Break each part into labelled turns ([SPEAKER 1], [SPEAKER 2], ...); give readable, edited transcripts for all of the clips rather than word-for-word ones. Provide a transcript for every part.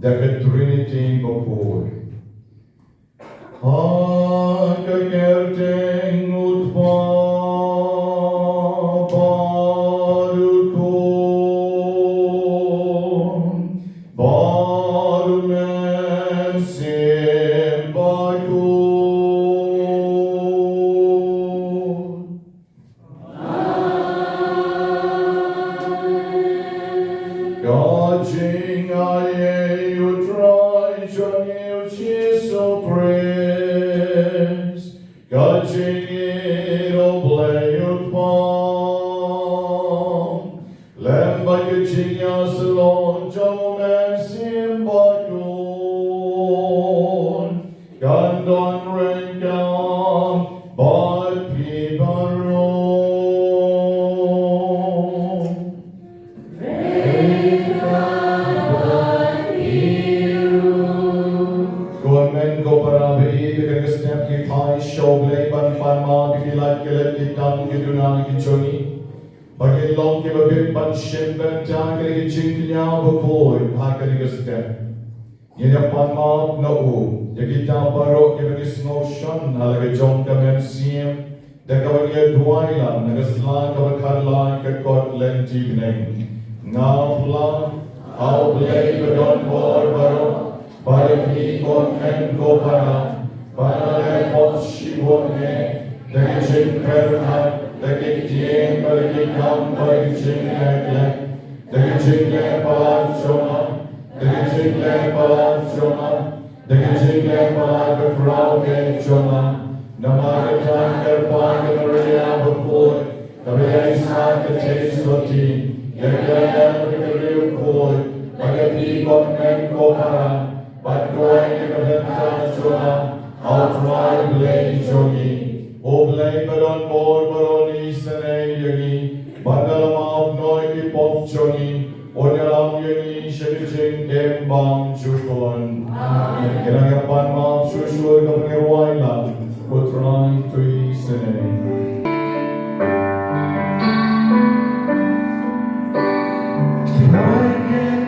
[SPEAKER 1] The Trinity Bakhuid. Kerting utpa barukon barumen sim Bakhuid. Gajing aye utrai jani uchiso praise. Gajing it oblay utpam. Lemba gajing yasalon jomen sim Bakhuid. Gandon renkam bad pibaron. Shoglay ban farma bigilat kelet kitam gidunang gichoni bagilong ke babit ban shimben ta ke gichingnya Bakhuid ha ke giste yenya farma no yagita baro ke bismotion halage jom ka men sim de kawanya duaila nagasla ka bakharla ke kot lenti gneng ngapla au blay don bor baro bari kon en ko para Para Shivone, the kitchen perhat, the kitchen barikam barichin ekle, the kitchen palachona, the kitchen palachona, the kitchen palachona, chona, Namagatan Kyrpang Maria Bakhuid, the very sad the taste of tea, Yakayam the real cold, Bagati got men kopara, but going to the Chona. Outright blay jogi, oblay baron bor baroni sene yagi, bandalam noi ki pop jogi, onyalam yagi sheriching Kyrpang chushon. Kinagapan mam chushul kapnirwaila, putran tui sene. I can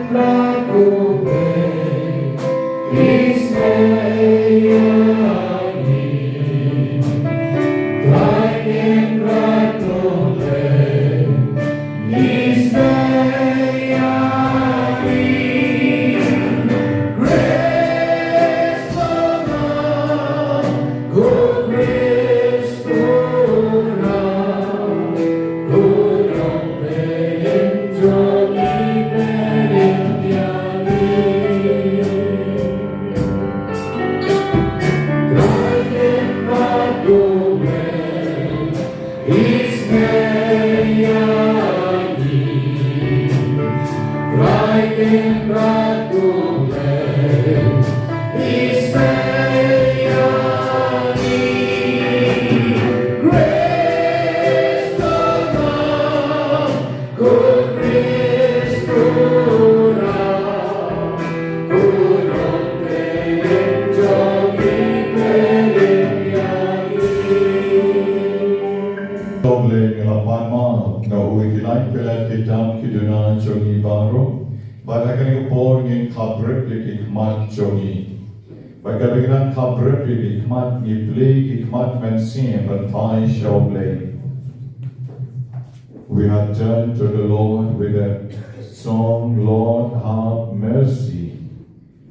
[SPEAKER 1] We have turned to the Lord with a song, Lord, have mercy.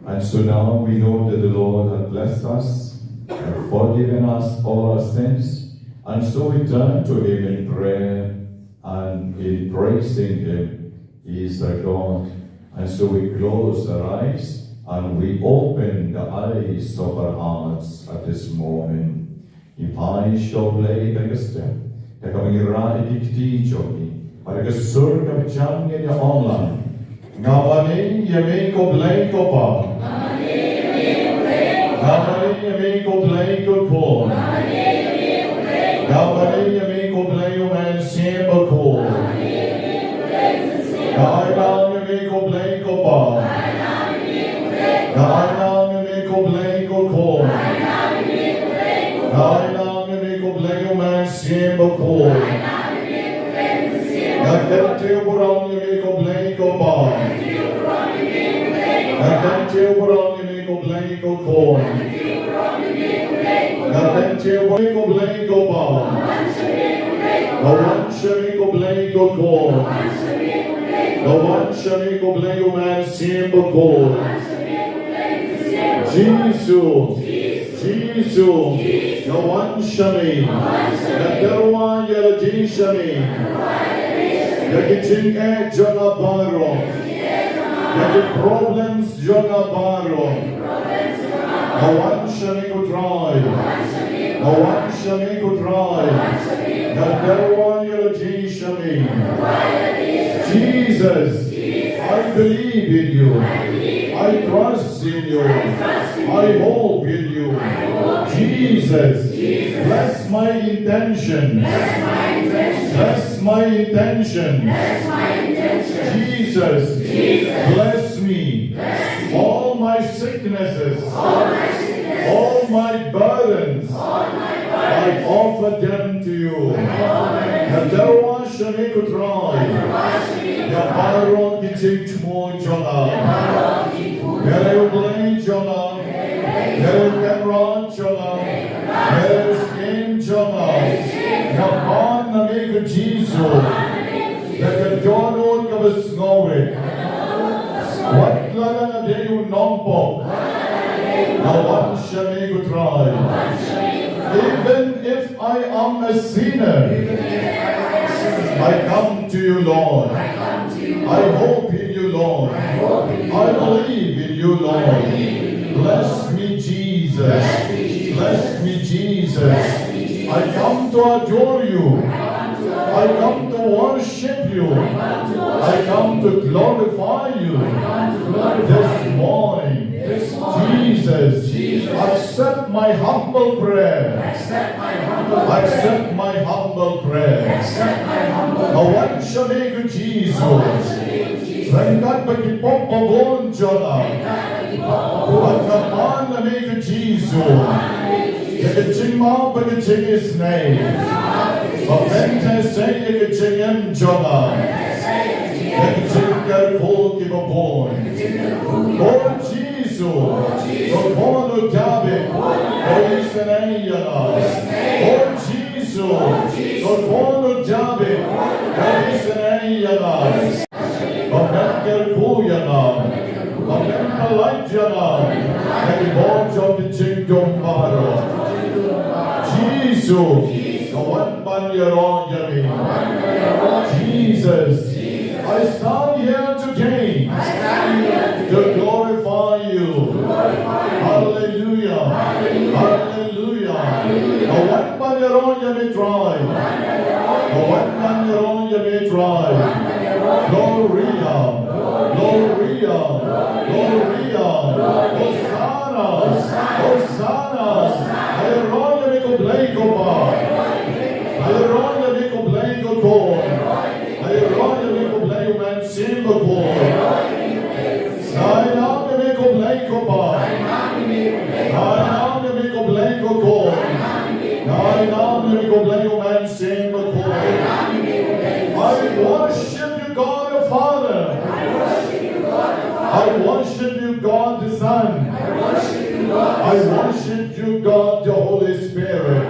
[SPEAKER 1] And so now we know that the Lord has blessed us and forgiven us all our sins. And so we turn to Him in prayer and in praising Him. He is our God. And so we close our eyes and we open the eyes of our hearts at this moment. Ipai shoblei kagasta. Kami rai dikti jogi. Para sur kami changnya ya online. Ngawani yame ko blei ko pa. Ngawani yame ko blei ko po. Ngawani yame ko blei o man siemba ko. Ngawani yame ko blei ko pa. Ngawani yame ko blei ko po. Siemba ko. Nagkante burang yami ko blay ko ba. Nagkante burang yami ko blay ko ko. Nagkante burang ko blay ko ba. Gawan shami ko blay ko ko. Gawan shami ko blay ko man siemba ko. Jesus, Gawan shami. Nagdarwa yalati shami. Yakiching jona baro. Yaki problems jona baro. Gawan shami ko try. Gawan shami ko try. Nagdarwa yalati shami. Jesus, I believe in you. I trust in you. I hope in you. Jesus, bless my intentions. Bless my intentions. Jesus, bless me. All my sicknesses, all my burdens, I offer them to you. Nadarwa shami kutrai. Yabaro kichik chmo jona. Yere ublay jona. Yere kemran jona. Yere skin jona. Yaban namig Jesu. Yakajono kabasnove. What lana deyu nompo. Nawan shami kutrai. Even if I am a sinner, I come to you, Lord. I hope in you, Lord. I believe in you, Lord. Bless me, Jesus. Bless me, Jesus. I come to adore you. I come to worship you. I come to glorify you this morning. Jesus, accept my humble prayer. Accept my humble prayer. Awan shami ko Jesus. Rengat bagi popobon jona. Pagkapan nami ko Jesus. Yakachingma bagi chingis name. Bynta say yakachingem jona. Yakachingkar ko Kiba born. Lord Jesus. Lord Bono David, Lord Isenayana, Lord Jesus, Lord Bono David, Lord Isenayana, Lord Menker Kuyana, Lord Menker Lajana, and the bones of the Kingdom Baro. Jesus, the one man you're on, Jesus, I stand here today to glorify you. Hallelujah. Hallelujah. The one man you're on, you may try. The one man you're on, you may try. Gloria. Gloria. Gloria. Hosanna. Hosanna. Hallelujah, make a blank of Hallelujah, make a blank of God. Hallelujah, make a blank man sing of God. Hallelujah, make a blank of God. Hallelujah, make a blank of God. Hallelujah, make a blank man sing of God. I worship you, God the Father. I worship you, God the Son. I worship you, God the Holy Spirit.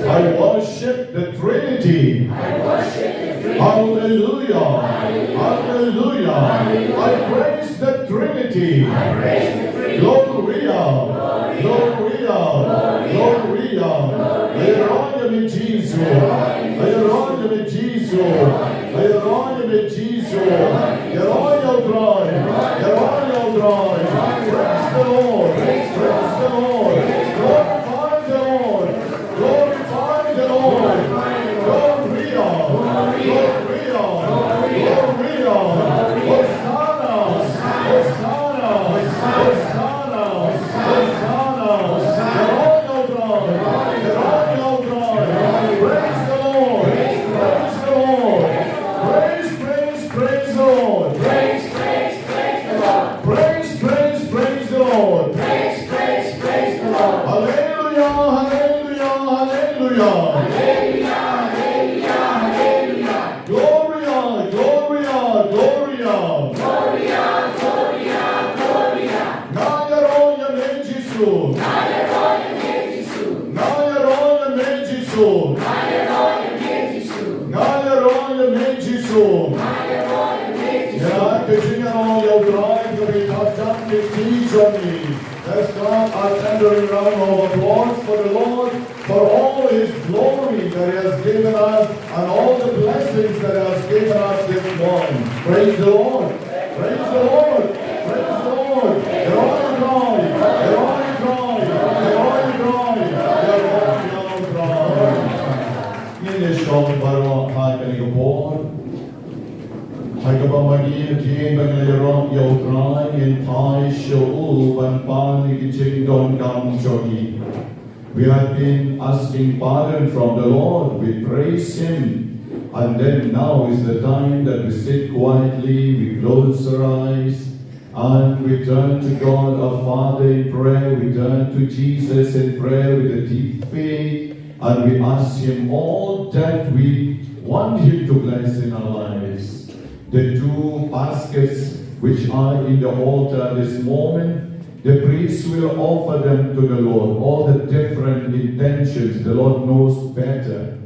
[SPEAKER 1] I worship the Trinity. Hallelujah. Hallelujah. I praise the Trinity. Gloria. Gloria. Gloria. Hallelujah, me Jesus. Hallelujah, me Jesus. Hallelujah, me Jesus. Hallelujah, dry. Hallelujah, dry. Praise the Lord. Praise the Lord. Glorify the Lord. Glorify the Lord. Gloria. Gloria. Gloria. Hosanna. Hosanna. Hosanna. Hosanna. Hallelujah, dry. Hallelujah, dry. Praise the Lord. Praise the Lord. Praise the Lord. Praise the Lord. Praise the Lord. Praise the Lord. Hallelujah, hallelujah, hallelujah. Gloria, Gloria, Gloria. Nayaroya me Jesu. Nayaroya me Jesu. Nayaroya me Jesu. Ja, Kyrpang, your drive to be touched with peace on me. Let's start our tendering round of applause for the Lord, for all His glory that He has given us, and all the blessings that He has given us this morning. Praise the Lord. Praise the Lord. Praise the Lord. You're all dry. You're all dry. You're all dry. You're all dry. Minneshaw, Baro, Hakanigapor. Hagabamagi, King Bangladesh, Yotrai, and Thai, Shaul, and Pani, Chingdon, Gam, Jogi. We have been asking pardon from the Lord. We praise Him. And then now is the time that we sit quietly, we close our eyes, and we turn to God our Father in prayer. We turn to Jesus in prayer with a deep faith, and we ask Him all that we want Him to bless in our lives. The two baskets which are in the altar this moment, the priest will offer them to the Lord. All the different intentions, the Lord knows better.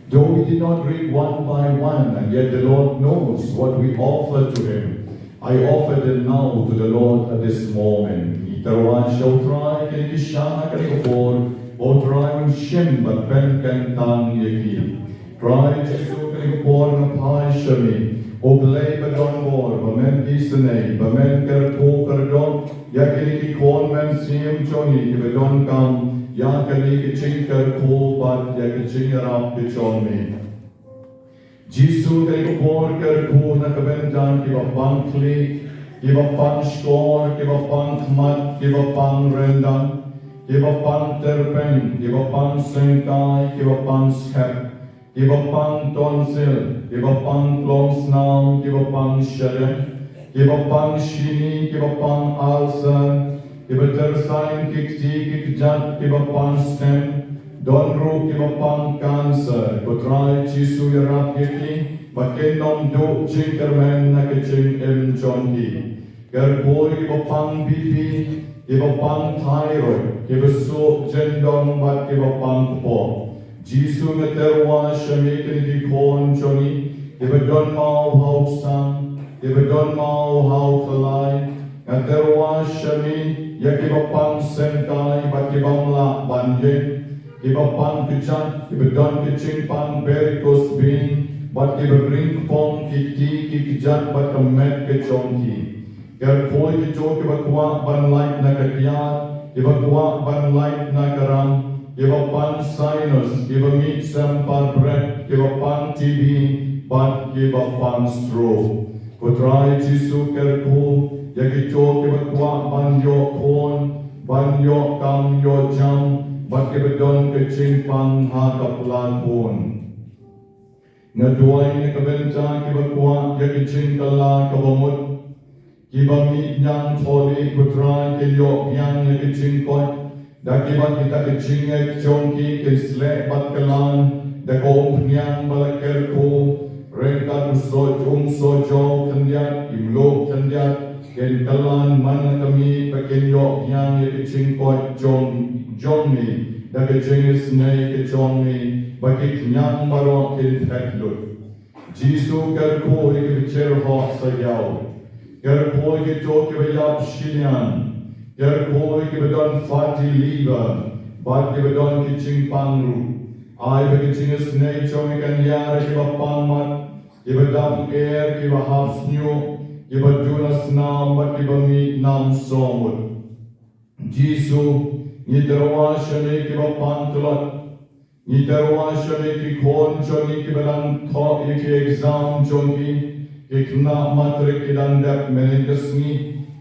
[SPEAKER 1] Though we did not read one by one, and yet the Lord knows what we offer to Him. I offer them now to the Lord at this moment. O bleibe don vår, men isnei, men kerpokerdon, yakeliki kon men sim choni, don kam, yakeliki chinker kobat, yakichinger pichoni. Jisu kerpor kerpona kabentan, kiva bankli, kiva panskor, kiva bankmat, kiva panrendan, kiva panterpen, kiva pansenkai, kiva panskep. Kyrpang tonsil, Kyrpang klomsnam, Kyrpang shade, Kyrpang shini, Kyrpang alsan, Kyrpang kikti kikjat, Kyrpang stem, donru Kyrpang cancer, Kotrai chisu yarap yaki, Makenom do chinkermen nakaching em chonki. Gerpoi kiba pang BP, kiba pang thyroid, kiba so jendong bat kiba pang po. Jisu ngeterwa shami kini kon choni, kiba don mau hau sang, kiba don mau hau kalai, ngeterwa shami ya kiba pang senkai bat kiba mla banjeng, kiba pang kichan, kiba don kicing pang berikos bin, bat kiba bring pong kiti kikijat bat kemet kechongki. Gerpoi kicho kiba kuat ban light na kakiat, kiba kuat ban light na karam, kiba pan sinus, kiba meat sampar bread, kiba pan TB, bat kiba pan stroke. Kutrai Jisu kerpo, ya kicho kiba kuat ban yo kon, ban yo kam yo jam, bat kiba don keching pang ha kaplan pon. Ngaduay ni kabenta kiba kuat ya keching kala kabamut. Kiba mi nyang tholi kutrai ke yok yang le kicing koi, da kiba kita kicing ek chongki ke slek bat kelan, da ko nyang balaker ko, rengka uso sojo kendiat, imlo kendiat, ken kelan mana kami pakai yok yang le kicing koi jong mi, da kicing snei ke jong mi, bagi nyang barok ke feklut. Jisu kerko ek bicer hot sayau. Gerpoi kicho kiba yap shilian, gerpoi kiba don fatty liver, bat kiba don kicing pangru. Ai ba kicing snei chong ikan yara kiba pangmat, kiba dam air kiba half snew, kiba junas nam bat kiba meat nam somut. Jisu nidarawa shani kiba pangtulat, nidarawa shani ki kon chongi kiba dan thok iki exam chongi. Kikna matrik kidan dep meningesni,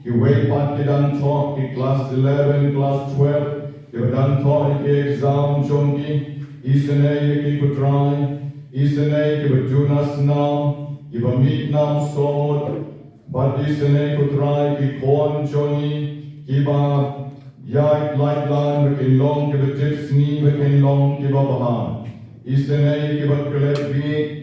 [SPEAKER 1] ki weipat kidan thok ki class 11, class 12, kidan thok ki exam chongi, isene ki kutrai, isene ki bajunas nam, ki bamit nam somut, but isene kutrai ki kon chongi, ki ba yai light line bekin long ki bajitsni bekin long ki babahan, isene ki baklet bi.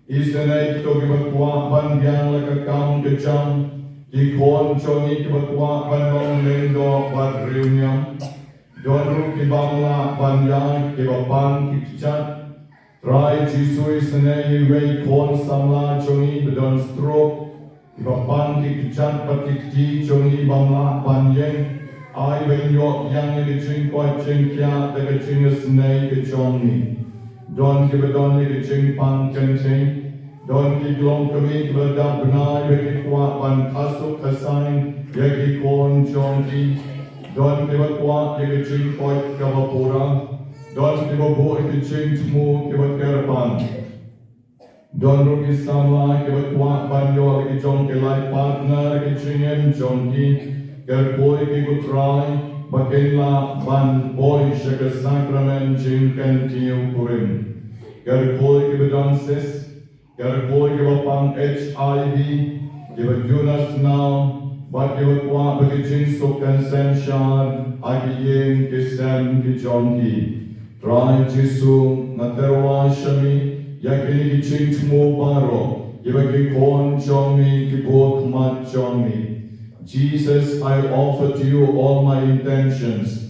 [SPEAKER 1] Isene kito kiba kuat ban yang laka kam kecam, ki kon chongi kiba kuat ban long lendo bat riunyam, don ru kiba mla ban yang kiba pan kichat, try Jisu isene wei kon samla chongi bedon stroke, kiba pan kichat bat kiti chongi bamla ban yang, ai ben yok yang ni kicing kuat cengkia deka cingas nei kechongi. Don kiba don ni kicing pan kencing, don ki glong kami kiba da benai beki kuat ban kasuk kasain yaki kon chongki, don kiba kuat yaki kicing kuat kaba pura, don kiba bo kicing temu kiba Kyrpang, don ruki sama kiba kuat ban yo yaki chongki like partner yaki cingem chongki, gerpoi ki kutrai bakinla ban boy shaka sakrament jingken tiu kurim. Gerpoi kiba dansis, gerpoi kiba pang HIV, kiba junas now, bat kiba kuat bagi jinsuk dan sensyar, agi yin kisem ki jongki. Try Jisu naterwa shami, yakini ki jintmu baro, kiba ki kon chongmi, ki bok mat chongmi. Jesus, I offer to you all my intentions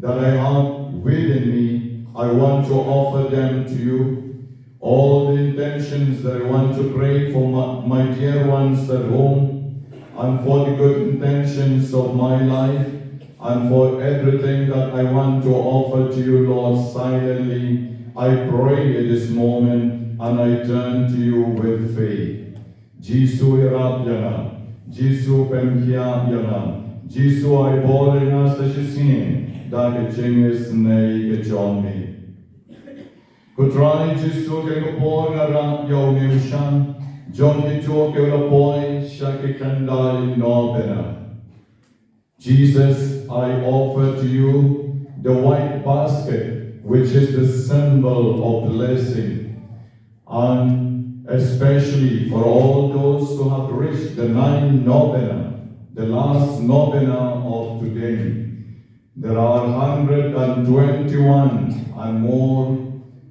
[SPEAKER 1] that I have within me. I want to offer them to you. All the intentions that I want to pray for my dear ones at home, and for the good intentions of my life, and for everything that I want to offer to you, Lord, silently. I pray at this moment, and I turn to you with faith. Jisu irap yana. Jisu pemkia yana, Jisu I borina sa shisin, da ke chingis nei ke chongmi. Kutrai Jisu ke kupor ngara yo nimshan, jong ke cho ke lapoi shaki kandai no bena. Jesus, I offer to you the white basket, which is the symbol of blessing, and especially for all those who have reached the 9 novena, the last novena of today. There are 121 and more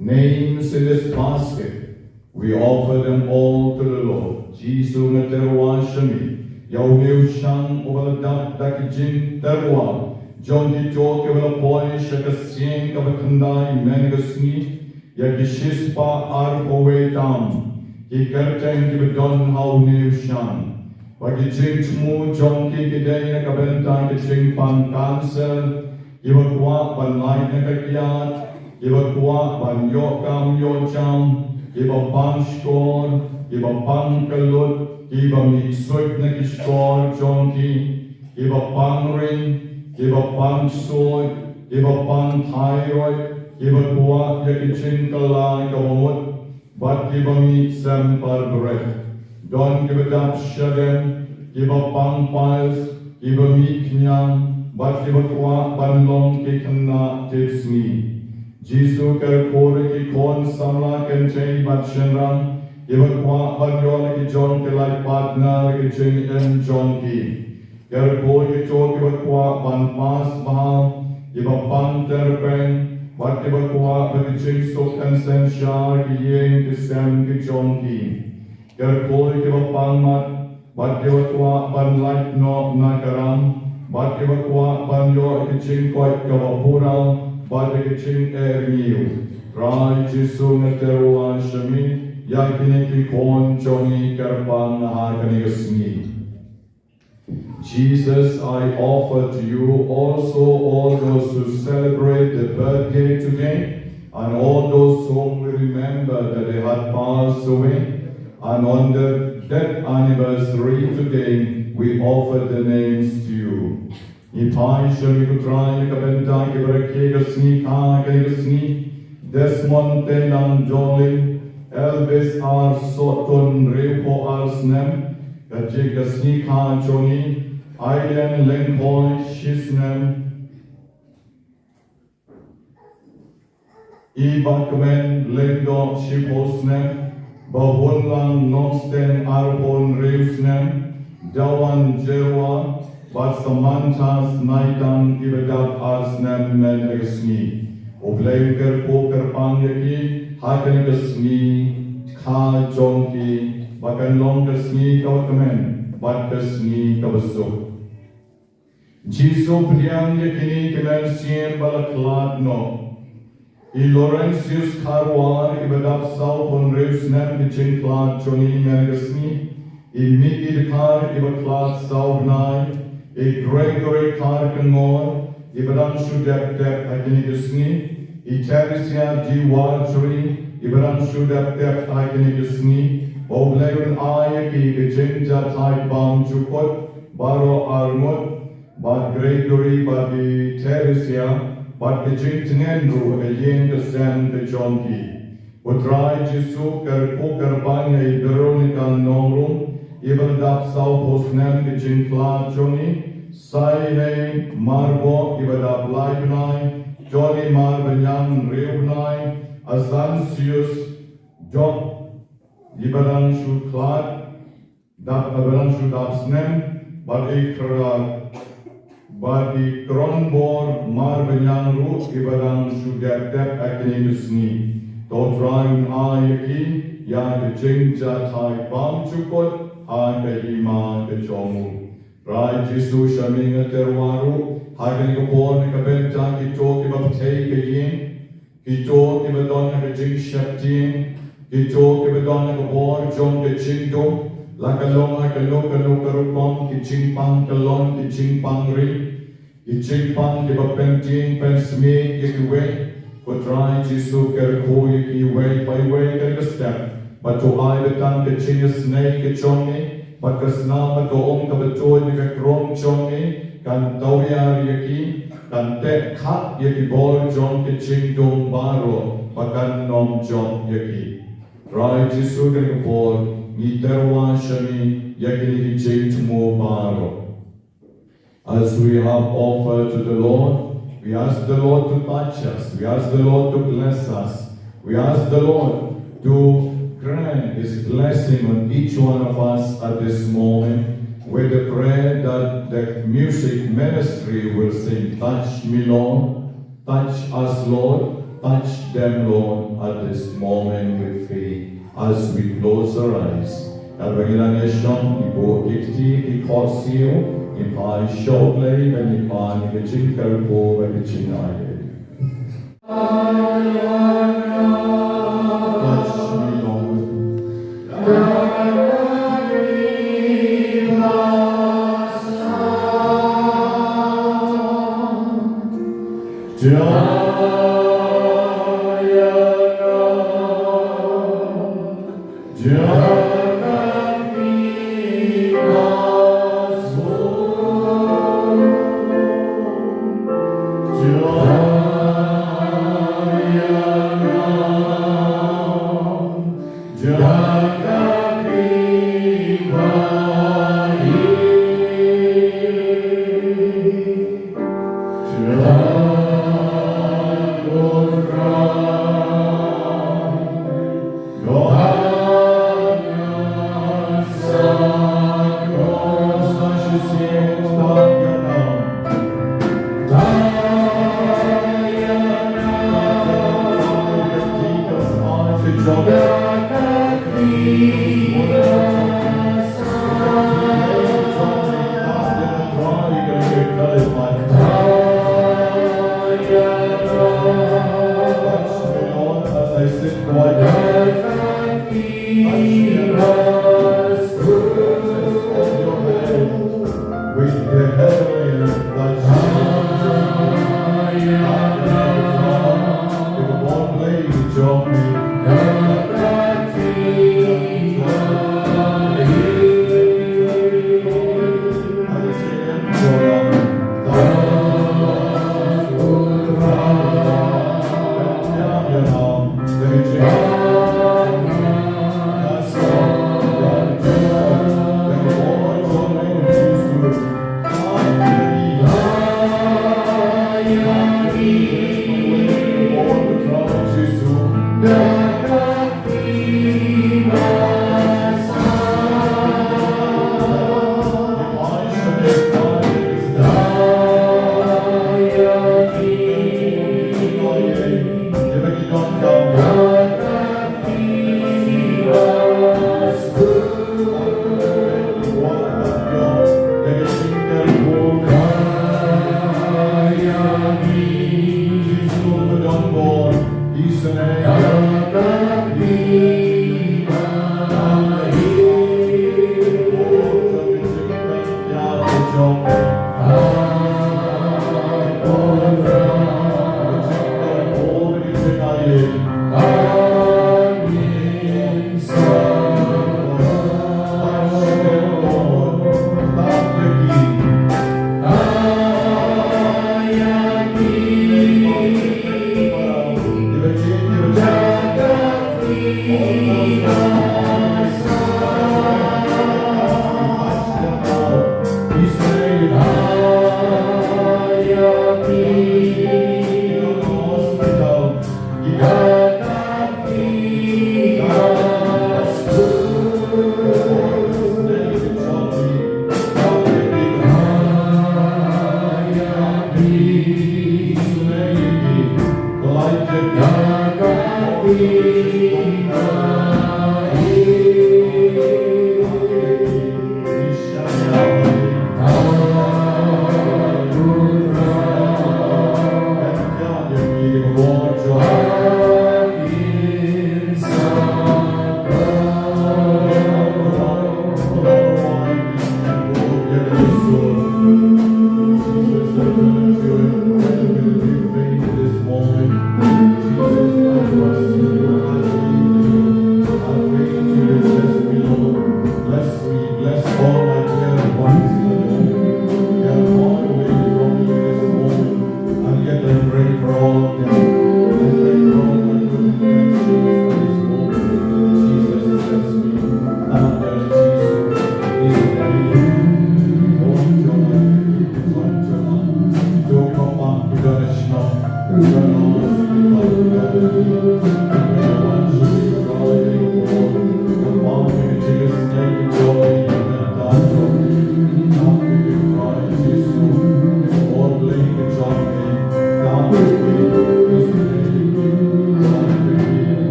[SPEAKER 1] names in this basket. We offer them all to the Lord. Jisu naterwa shami, Yau New Shang over the Dakijin Terwa, John the Joke over a boy, Shakasing of a Kandai, Menegasni, Yakishispa Arpowe Dam, Kikertang Kibadon How New Shang, Wakijing Chmu, John Kikidea, Kabenta, Kyrpang Cancer, Kibakwa, Ban Light Nakakiat, Kibakwa, Ban Yokam Yocham, Kibapang Skor, Kibapang Kalut, Kiba Mixoit Nakishkor Jonki, Kiba Pang Ring, Kiba Pang Soy, Kiba Pang Thyroid, Kiba Kuat Yakichin Kalai Kawamut, But Kiba Meat Sampar Bread, Don Kiba Dap Shadem, Kiba Pang Piles, Kiba Meat Nyam, But Kiba Kuat Banlong Kikana Tipsni, Jisu Kerkore Kikon Samla Kentay Batshenram, Iba kwa banyo ki John ke lai partner ki Jing M John ki. Kerko ki John iba kwa ban pas mahal. Iba pan Kyrpang. Wat iba kwa ban Jing so consent shar ki Yeng ki Sam ki John ki. Kerko ki iba pan mat. Wat iba kwa ban light no nakaram. Wat iba kwa banyo ki Jing koi kawapural. Wat ki Jing niu. Rai Jisu neteruan shami. Yakini ki kon Johnny Kyrpang Nahakanigasni. Jesus, I offer to you also all those who celebrate the birthday today, and all those whom we remember that they had passed away, and on the death anniversary today, we offer the names to you. Ipai Shamikutrai Kabenta Kibarekigasni Kanigasni, Desmond Tenam Jolin, Elvis R. Soton Repo Alsnem, Kajigasni Khan Choni, Ailen Lengpoy Shisnem, Ibakmen Lengdo Shiposnem, Bahunlang Nosten Arpon Reusnem, Dawan Jerwa, Batsamantas Naitan Ibadab Alsnem Menegasni, Obleger Poker Pangyaki, Hakanigasni, Ka Jonki, Bakanlongasni Kawakamen, Batkasni Kawasuk. Jisu Priang Yakini Kimersian Balaklat no. I Laurentius Karwar Ibadab Salpon Reusnem Kichinklat Joni Menegasni, I Miki Kar Ibaklat Saubnai, I Gregory Karkangor, Ibadam Shudep Dep Hakanigasni, Iterisia Diwajri, Ibram Shudap Dep Agnigasni, Obleun Ayaki, Jinja Tai Bam Jukot, Baro Armut, Bad Gregory, Bad Terisia, Bad Jintenendru, a Yen the Sam the Jonki. Utrai Jisu, Kyrpang, Veronica Nomrum, Ibn Dap South Postnem, the Jinkla Joni, Saine, Marbo, Ibadab Laibnai, Johnny Marbanyang Reunai, Asansius, Job, Ibaran Shuklat, Dap Abaran Shudapsnem, Badi Kronbor, Marbanyang Ru, Ibaran Shudap Akinimusni, Dotrain Ayaki, Yan the Jinja Tai Bam Chukot, Ayima the Jomu, Rai Jisu Shaminga Terwaru, Haganigapor Nikabenta, Kito Kibapte Kayin, Kito Kibadon Nagajing Shaptin, Kito Kibadon Nagabor, John Kachingdo, Lakalong Hakalokalokarupong, Kichingpang Kalon, Kichingpang Ri, Kichingpang Kibapentin, Pensme, Kikiwe, Kutrai Jisu Kerko Yikiwe, Paiwe Kerkastep, but to I the Tan Kachinga Snake Kichongi, but Kasnama Doom Kabatoy Nikakrom Chongi, Kan Tawya Yaki, Kan Tek Kat Yaki Bor John Kiching Dong Baro, Bakan Nom John Yaki. Rai Jisu Kerkapor, Niterwa Shami, Yaki Kiching Tumo Baro. As we have offered to the Lord, we ask the Lord to touch us, we ask the Lord to bless us, we ask the Lord to grant His blessing on each one of us at this moment. With the prayer that the music ministry will sing, touch me Lord, touch us Lord, touch them Lord at this moment with faith as we close our eyes Kalbagilang Yeshon, Ibo Gifti, Ikosio, Ipai Shogley, and Ipai Gajin Karpo, and Gajinaye. Touch me, Lord.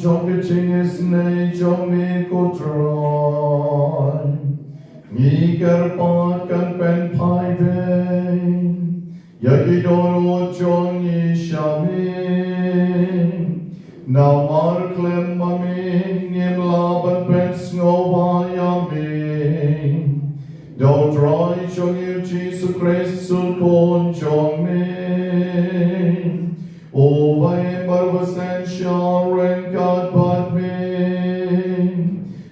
[SPEAKER 1] trong cái chính này trong mi cô tròn mi Kyrpang kan pen pai ven yaki doro trong ni shamin now mar klem mamin nim laban pen snova yamin don't try trong you Jesus Christ so kon trong min O vai barbasan sharing God but me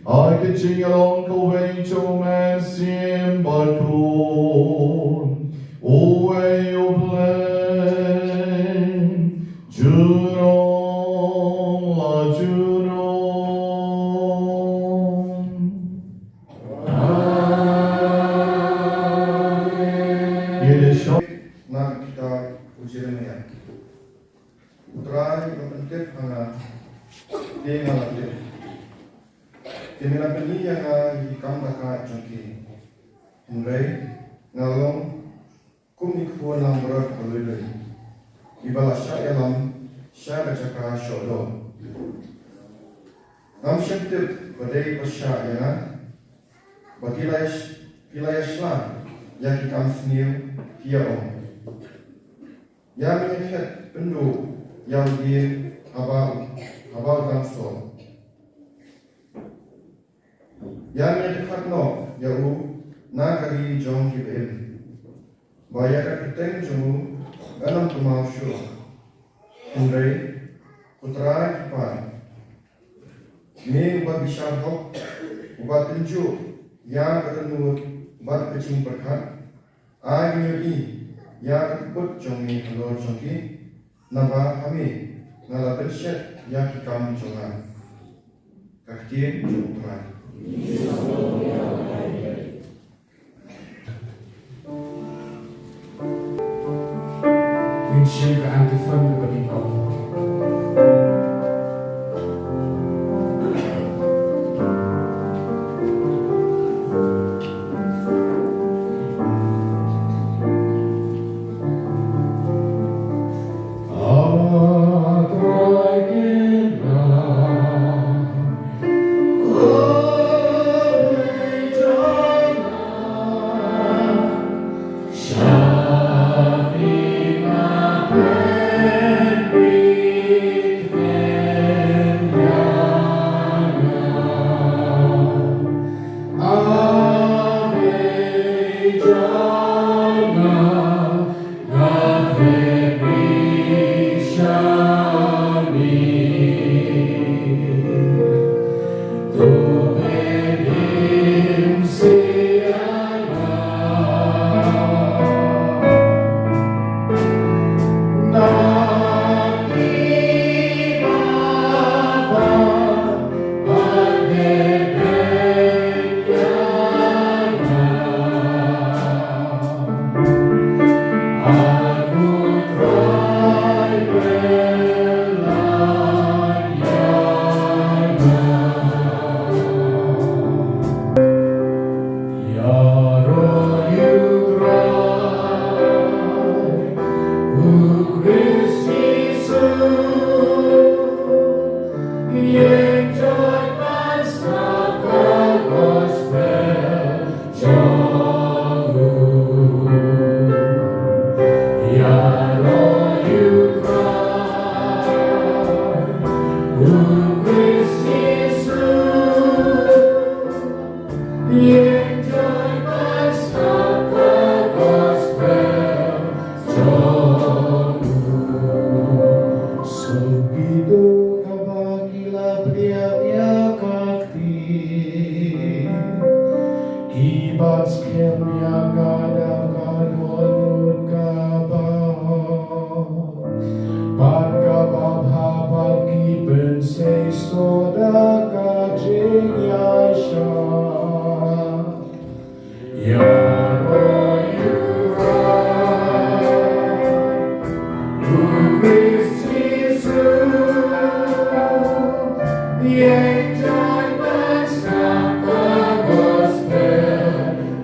[SPEAKER 1] I could sing along Kovay to Masim Bakhuid O way of land Jurom la Jurom Amen.
[SPEAKER 2] Nak kita ujian ya. Try membentuk hanga dia ngalatih. Kemana beli yang hikam dekat jangki. Mulai ngalong kumik pun nampak berlebih. Kiba saya dalam saya cakap shodo. Nam syaitan badai persyaratan bagi Islam yang hikam senior Shitom. Yang menyebut penduduk yang di abal kansol. Yang menyebut no yau nagari jong kibel. Bayar keteng jong ganam tumau syur. Undai putra Kyrpang. Ni ubat bisyar hok ubat tenju yang ketemu ubat kecing berkat. Ai nyeri yang ketebut jong ni halor jongki. Naba kami ngalatin syed yang hikam jongan. Kaktian jongtuan.
[SPEAKER 3] Wünschen wir an die Firma über die Bau.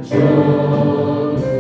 [SPEAKER 3] Joy.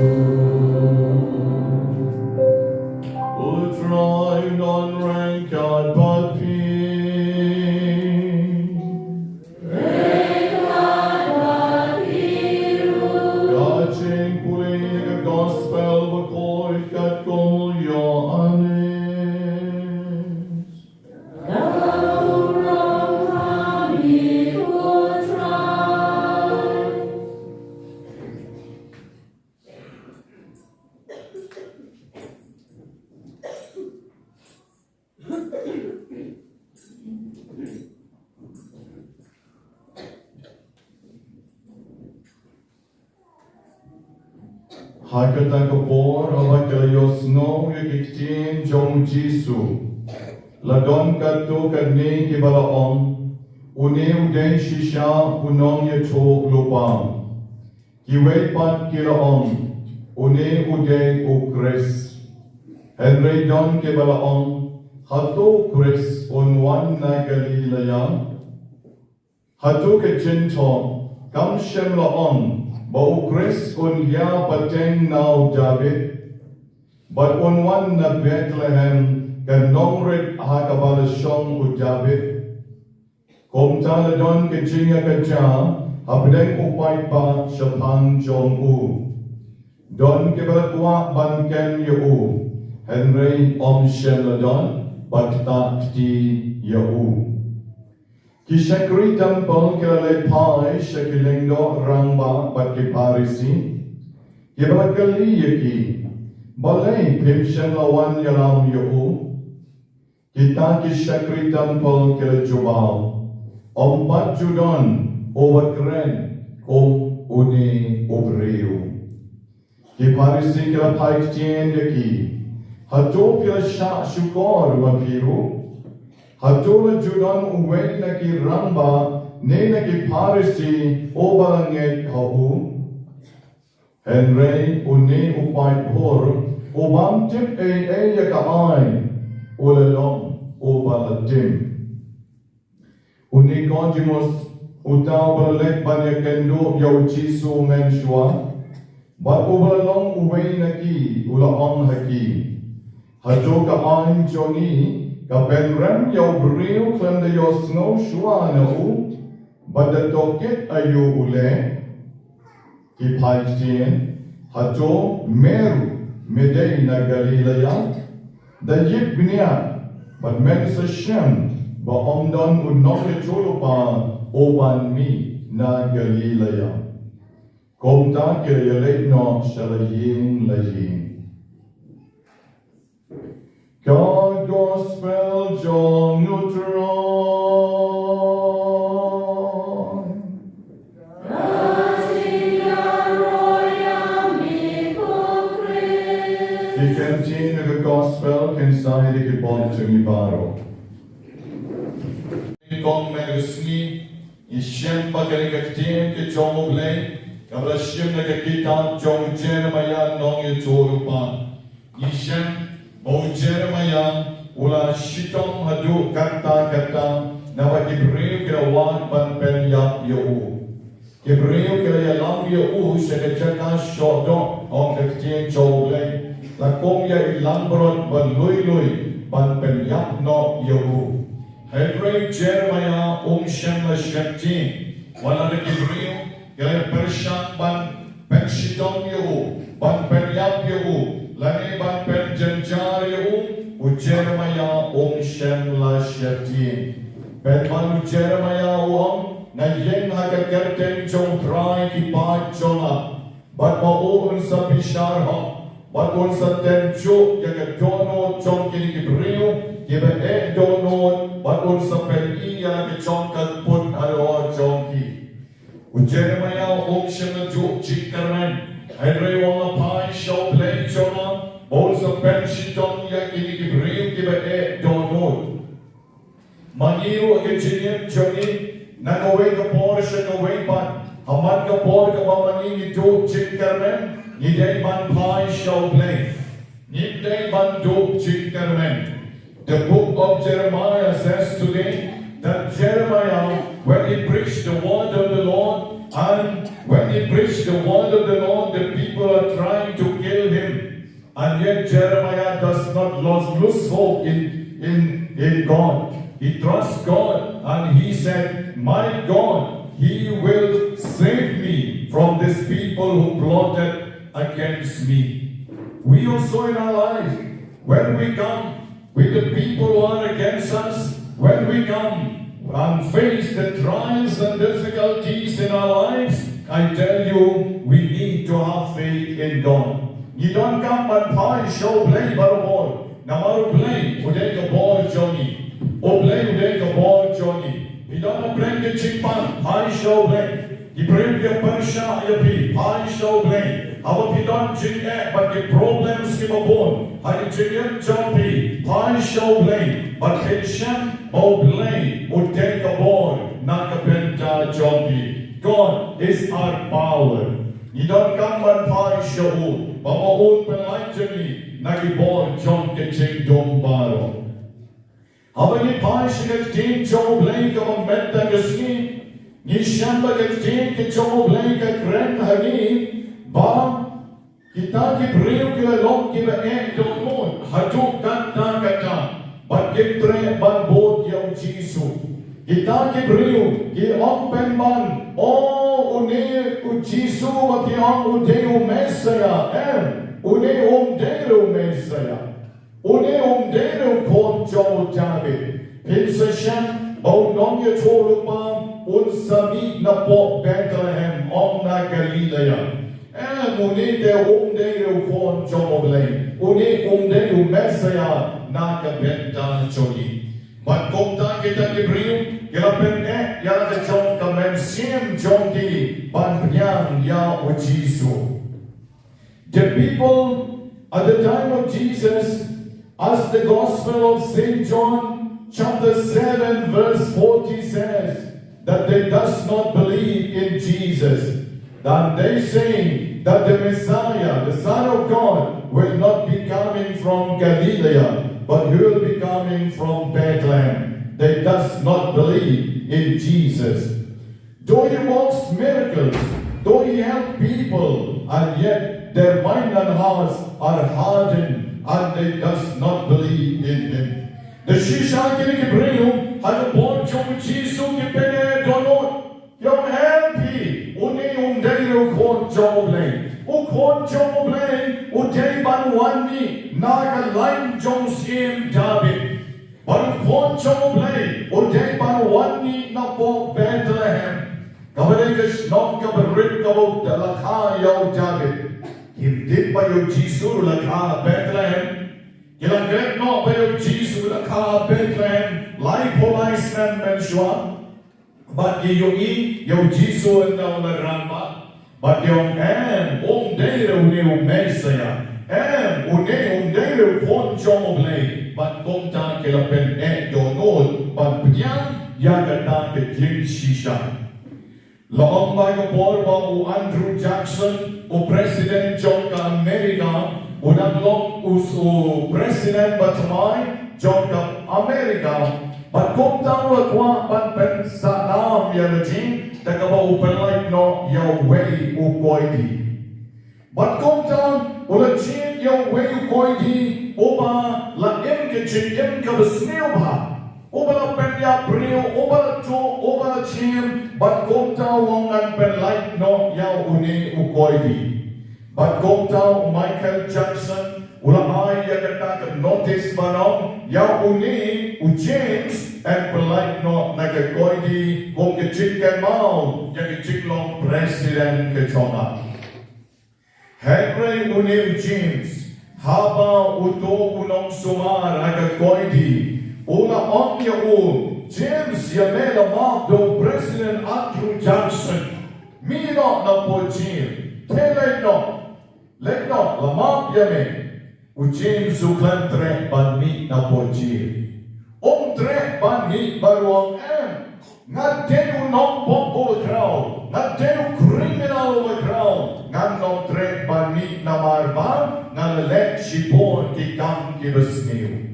[SPEAKER 1] Hakata kapor awakayos no yakiktin jong Jisu. Ladon katu kadni kibalaon. Une uday shisha unong yato lupang. Kiway pat kilaon. Une uday ukris. Henry don kibalaon. Hato Chris unwan na Galilea. Hato ke jinto kam shem laon ba Chris un ya pateng now David. But unwan na Bethlehem kan nongret hakabala shong u David. Kom tala don ke jinya ke ja habdeng upay pa shapang jong u. Don ke balatwa ban ken yu u. Henry om shem la don. Bakta kti yau. Kishakri temple kelale pai shakilengdo rangba bakki parisi. Kibalakali yaki. Balay pimshan lawan yalam yau. Kita kishakri temple kelale jubal. Ompat judon overkren om uni obreu. Kiparisi kelale pai ktien yaki. Hato pila sya syukor mapiru. Hato la judan uwen na ki ramba ne na ki parisi o balanget hau. Henry une upay por ubam tip ya ka ay ulalong o balatim. Une konjimus utaw balalek banyakendo yaw Jisu menshwa. Bat ubalalong uwen na ki ulaong haki. Hato ka ain joni ka benrem yaw beriu klem de yo snow shua na u badatokit ayu ule ki paitien hato meru medei na Galilea da yip bnia but men sa shem ba omdon unong yacholo pa oban mi na Galilea komta ke yalek no shalayin layin. God gospel jong nutron. I kentin the gospel ken sai de kibon tungi baro. Kong megasni I shem bagay kaktin ke jong oblay kabla shem na kakita jong Jeremiah nong yutulupan. I shem O Jeremiah, ula Shitom hadu kata na wakibreu kira wan ban pen yap yau. Kibreu kira yalam yau sekejaka shodok ong kektien choglay. Lakom ya ilambrot ban lui ban pen yap no yau. Henry Jeremiah shem la shektin. Wala na kibreu kira persyak ban pen Shitom yau. Ban pen yap yau. Lani ban pen janjar u Jeremiah shem la shektin. Pen ban Jeremiah na yen haka kerten jong try ki pa jona. Bat ma sa bishar ha. Bat sa tenjo yaga dono jong kini ki brio. Kiba dono. Bat sa pen iya ki jong kalpun alo jong ki. U Jeremiah shem la juk chikaran. Henry wala pai show play jona. Also pen Shitom ya kini ki brio kiba dono. Maniu ke jiniam joni nangaway ka por siya naway pan. Hamad ka por ka mamani ni dope chik karmen. Niday man pai show play. Niday man dope chik karmen. The book of Jeremiah says today that Jeremiah, when he preached the word of the Lord, and when he preached the word of the Lord, the people are trying to kill him. And yet Jeremiah does not lose hope in God. He trusts God and he said, my God, He will save me from these people who plotted against me. We also in our life, when we come with the people who are against us, when we come and face the trials and difficulties in our lives, I tell you, we need to have faith in God. You don't come and pie show play barabol. Namaru play, udeka ball Johnny. O play udeka ball Johnny. You don't bring the Kyrpang, pie show play. You bring the Persha yapi, pie show play. Our pidon jing but the problems give a bone. How the jing jumpy, pie show blame, but patient, oh blame, would take a bone, not a Bynta jumpy. God is our power. You don't come and pie show, but my own pelagini, nagibon jump the jing dom baro. How many pies you get team Joe Blake of a meta gaski? Ni shamba get team ke Joe Blake at Grand Hagi, Ba, Kitaki Brio ki long ki ba ek don't know, Hatu kata kata, but get tre ban boat young Jisu. Kitaki Brio, ki open ban, oh, une u Jisu, what the on udeu Messiah, une deu Messiah. Une umdero kon Joe David. Pinsashan, Bonong Yatorupam, Unsami Napo Bethlehem, Omna Galilea. And une de umdero kon Joe Blame. Une umdero Messiah, Naka Benta Jogi. But Gomta kita Gibril, Gilapen Yara John Kamen Sim Jongi, Banpyang Ya Ujisu. The people at the time of Jesus, as the Gospel of St. John, chapter 7, verse 40 says, that they does not believe in Jesus. And they say that the Messiah, the Son of God, will not be coming from Galilee, but he will be coming from Bethlehem. They does not believe in Jesus. Though he works miracles, though he helps people, and yet their mind and hearts are hardened, and they does not believe in him. The Shisha Gibril had a born Jom Jisu Gipene Donut. Yom happy, Uni Deo Kon Joble. O Kon Joble, Uday Banwani, Naga Line Jom Sim David. But Kon Joble, Uday Banwani Napo Bethlehem. Kabaregash not Kabarit Kabo Dalaka Yo David. Himdip pa yung Jisu lakha Bethlehem. Kilagret no pa yung Jisu lakha Bethlehem. Lai polai snan menshwa. But yung Jisu na unaramba. But yung umdero ni Messiah. Umdero pon jomoble. But kumta kilapen donod. But piyang yagata kitling shisha. Laong bago porba o Andrew Jackson o President John ka Amerika o naglong o President Batamay John ka Amerika but kung tawag kwa panpen sa naam yalajing tagaba upalay no Yahweh o koidi but kung tawag ulajing Yahweh o koidi o ba laim kaching ka basniyo ba Oba penya brio, oba to, oba chim, but gomta wong and pen light no ya uni ukoidi. But gomta Michael Jackson, ula ay yakata notice manong ya uni u James and pen light no nagakoidi gom ke chicken mau, ya chiklong president ke chonga. Henry uni u James, haba uto unong sumar nagakoidi. Una omnia James Yamela Mark do President Andrew Jackson. Mino na po Jim. Tele no. Let no. La Mark Yame. U James uklantre ban mi na po Jim. Tre ban mi baruang Nga tenu non bombo crowd. Nga tenu criminal over crowd. Nga non tre ban mi na marban. Nga let shipon ki kam ki basniu.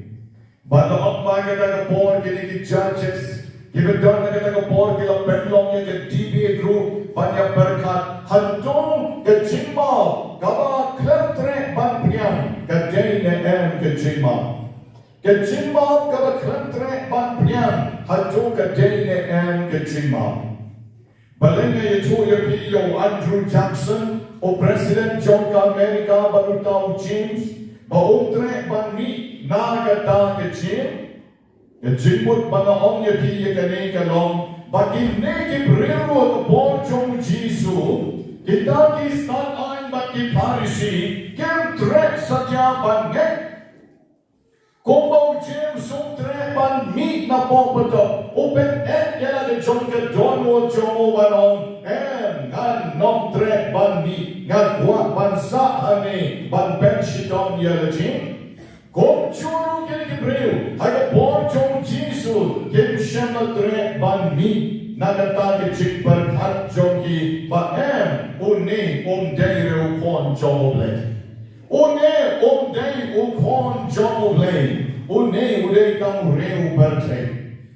[SPEAKER 1] But the umpire that the board getting judges, give it done that the board get a penlong in the DBA group, but ya berkat, Hantung, the Jimma, Gaba, Klemtre, Banprian, Gadane, the Jimma. The Jimma, Gaba, Klemtre, Banprian, Hantung, Gadane, the Jimma. Balenga Yatuya P.O. Andrew Jackson, O President John America, Barutao James, Baumtre, Banmi, Nagata, the Jim, the Jimbut Banaong Yapi Yakane Kalong, but in naked railroad the born Jong Jisu, Kitaki Stan Ein Baki Parisi, Kem Trek Satya Banget, Combo Jim Sum Trek Ban Meet na Popato, Open yala ke jong ke dono jomo banong ngan nom trek ban ni ngan kuat ban sa ane ban ben shitom yala jing kom churu ke breu haga bor jong jisu kem shema trek ban ni nagata ke jing berkat jong ki ba une dei reu kon jomo ble une dei kon jomo ble une udei tam reu berte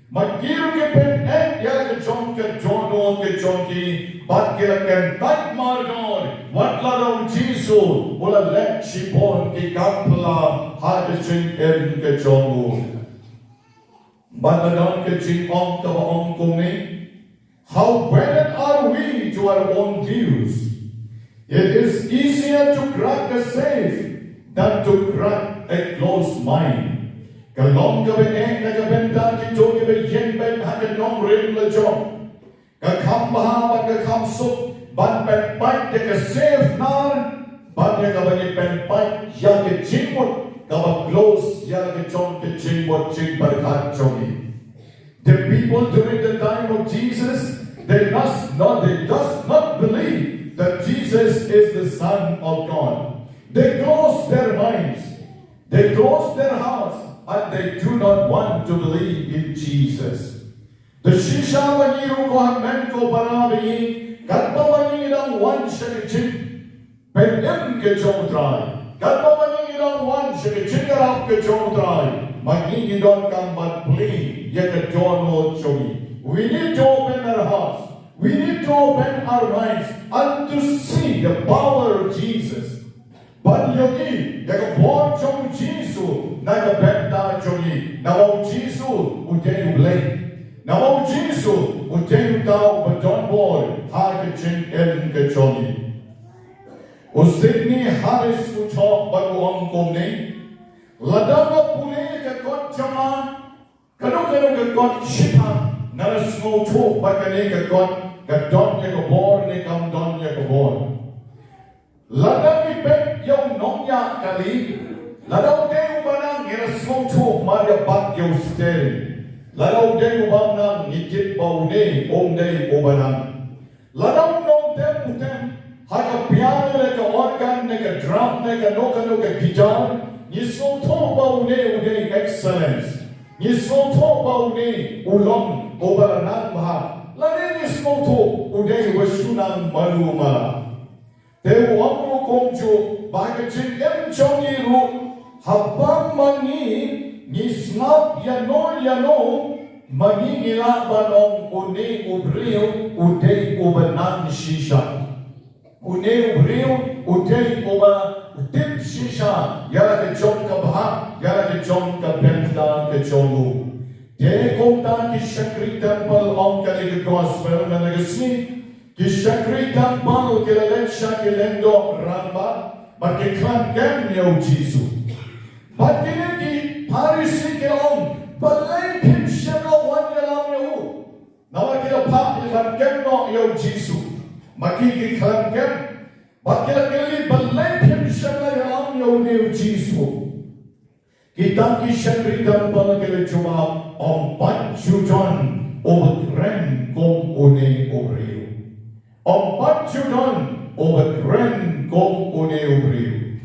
[SPEAKER 1] Magiru ke pen ya ke jong ke jono ke jongi bat ke ken tat margon wat la dong jisu bola let shipon ke kapla ha ke jing ke jongu bat la dong ke jing ong ka ong kumi how wedded are we to our own views. It is easier to crack a safe than to crack a closed mind. Kalong ka ben na ka Bynta ki to ki ben yen ben ha ka nong rim la jong ka kham ba ka kham sup ban ben pai de ka safe nar ban ya ka ben ben pai ya ke jingmut ka ba close ya ke jong ke jingmut jing barkat jongi. The people during the time of Jesus, they does not believe that Jesus is the Son of God. They close their minds, they close their hearts, and they do not want to believe in Jesus. The Shisha Maniru Kohamen Ko Parabi, Katmani Ram one Shakichin, Pendem Kechotrai, Katmani Ram one Shakichinarap Kechotrai, Magi don't come but plea, yet a John Chogi. We need to open our hearts, we need to open our minds, and to see the power of Jesus. But yogi, like a born from Jesus, like a Bynta jogi. Now Jesus, who tell you blame. Now Jesus, who tell you down, but don't boy, hard to chin in the jogi. O Sydney Harris, who talk, but who uncle Ladama Pune, the God Jama, Kanaka God Shitom, not a small talk, but a nigga God, the don yaka born, they come don yaka born. Ladang ipet yung nongya kali, ladaw de ubanang irasmong to Maria bat yung steri, ladaw de ubanang ngikit baune omne ubanang, ladaw nong dem utem, haka piano neka organ neka drum neka noka guitar, nisong to baune ude excellence, nisong to baune ulong ubanang maha, ladang nisong to ude wasunang maluma. They want to baga jing chongi ru habang mani ni snap yano mani ila banong une ubriu ude ubanan shisha une ubriu ude uba tip shisha yara ke jong ka bha yara ke jong ka Bynta ke jongu de konta ki shakri temple on ka le gospel na nagasni ki shakri tampal ke leleksha ke lendo ramba but ke klan gem yo jisu but ke ki parisi ke on balai pim shelo wan yalam yo nawa ke pa klan gem no yo jisu maki ke klan gem but ke li balai pim shelo yalam yo ne jisu kita ki shakri tampal ke le chuma on pat chujon o ren kom one ore Om Pachudan over Ren Gom Une Ubriu.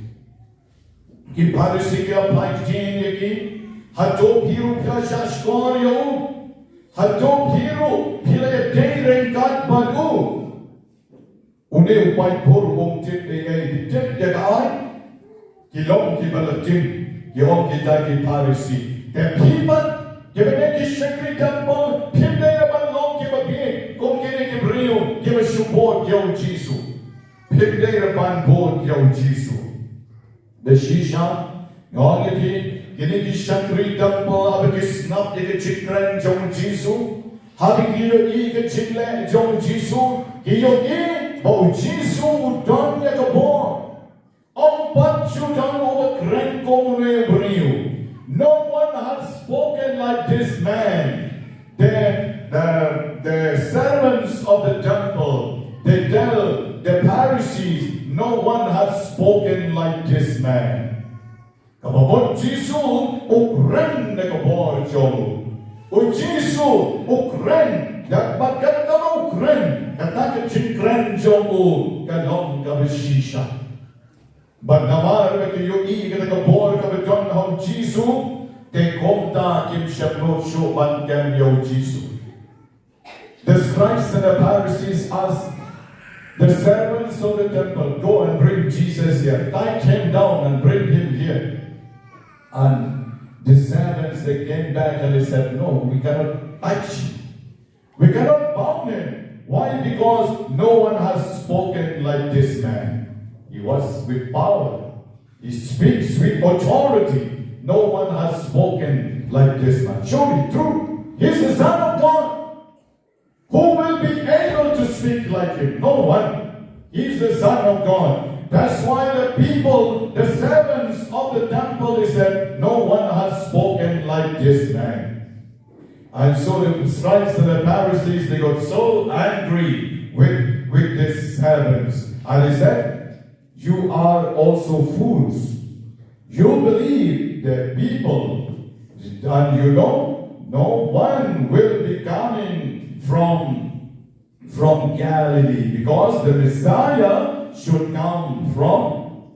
[SPEAKER 1] Ki Parisi ke applied Jin Hato Piru Pashashkorio Hato Piru Pile Deiren Gat Badu Une Upai Pur Om Tip de Tip de Gai Kilom Ki Balatim Yom Kita Ki Parisi. The people Given ki shakri temple, pim de ban long ki babi, kom kene ki brio, give a support yo jisu. Pim de ban board yo jisu. The shisha, ngoliki, kene ki shakri temple, abe ki snap de ki chikren jo jisu. Habi ki yo ki chikle jo jisu, ki yo ki bo jisu don ya ka born. Om pat chu don over kren komune brio. No one has spoken like this man. The servants of the temple, they tell the Pharisees, no one has spoken like this man. Kababot Jisu, ukren ne kabor jomu. O Jesu, Ukren, bagat ka Ukren, kataka chinkren jomu, kalong ka beshisha. Bagnamar ka yung ka nagabor ka beton ng Jesu, te komta kim shabno shuban kem yo Jesu. The scribes and the Pharisees asked the servants of the temple, go and bring Jesus here. Tie him down and bring him here. And the servants, they came back and they said, no, we cannot touch him. We cannot bound him. Why? Because no one has spoken like this man. He was with power. He speaks with authority. No one has spoken like this man. Surely true. He's the Son of God. Who will be able to speak like him? No one. He's the Son of God. That's why the people, the servants of the temple, they said, no one has spoken like this man. And so the scribes and the Pharisees, they got so angry with these servants. And they said, you are also fools. You believe the people. And you know, no one will be coming from Galilee, because the Messiah should come from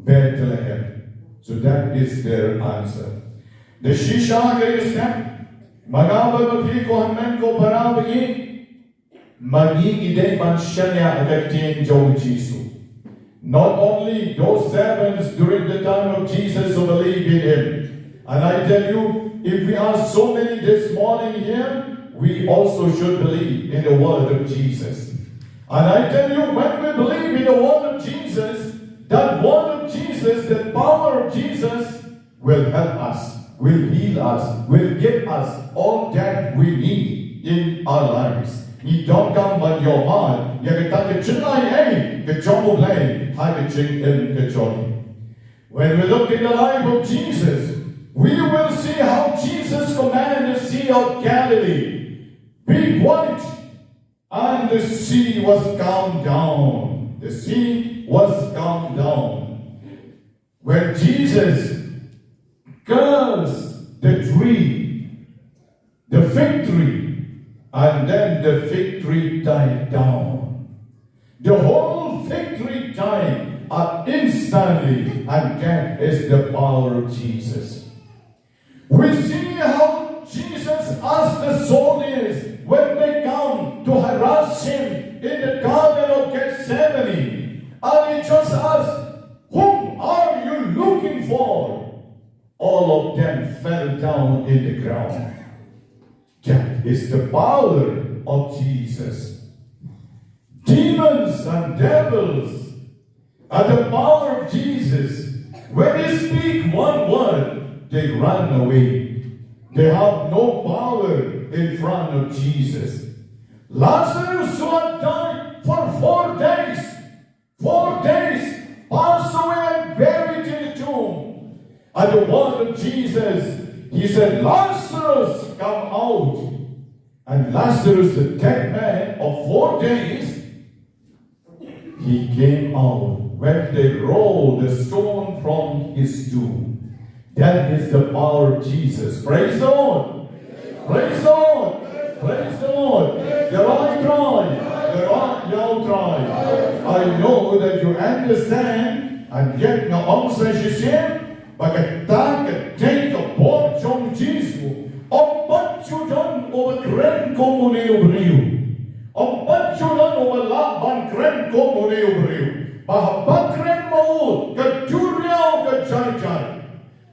[SPEAKER 1] Bethlehem. So that is their answer. The Shisha Gayusam, Magaba Piko Hanmenko Parabi, Magi Ide Manshanya Agatin Jo Jesu. Not only those servants during the time of Jesus who believed in him. And I tell you, if we are so many this morning here, we also should believe in the word of Jesus. And I tell you, when we believe in the word of Jesus, that word of Jesus, the power of Jesus will help us, will heal us, will give us all that we need in our lives. You don't come by your mind. You can when we look in the life of Jesus, we will see how Jesus commanded the Sea of Galilee be quiet, and the sea was calmed down. The sea was calmed down. When Jesus cursed the tree, the fig tree, and then the fig tree died down. The whole fig tree died instantly, and that is the power of Jesus. We see how Jesus asked the soldiers when they come to harass him in the Garden of Gethsemane, and he just asked, whom are you looking for? All of them fell down in the ground. That is the power of Jesus. Demons and devils are the power of Jesus. When they speak one word, they run away. They have no power in front of Jesus. Lazarus, who had died for 4 days, passed away and buried in the tomb. And the word of Jesus, he said, Lazarus, come out. And Lazarus, the dead man of 4 days, he came out when they rolled the stone from his tomb. That is the power of Jesus. Praise the Lord. Praise the Lord. Praise the Lord. The right try. The right now try. I know that you understand, and yet no answer is here. But I take a board from Jesus. Om wat you done over grand commune obreu. Om wat you done over la ban grand commune obreu. Bah grand maul ka juriao ka jai.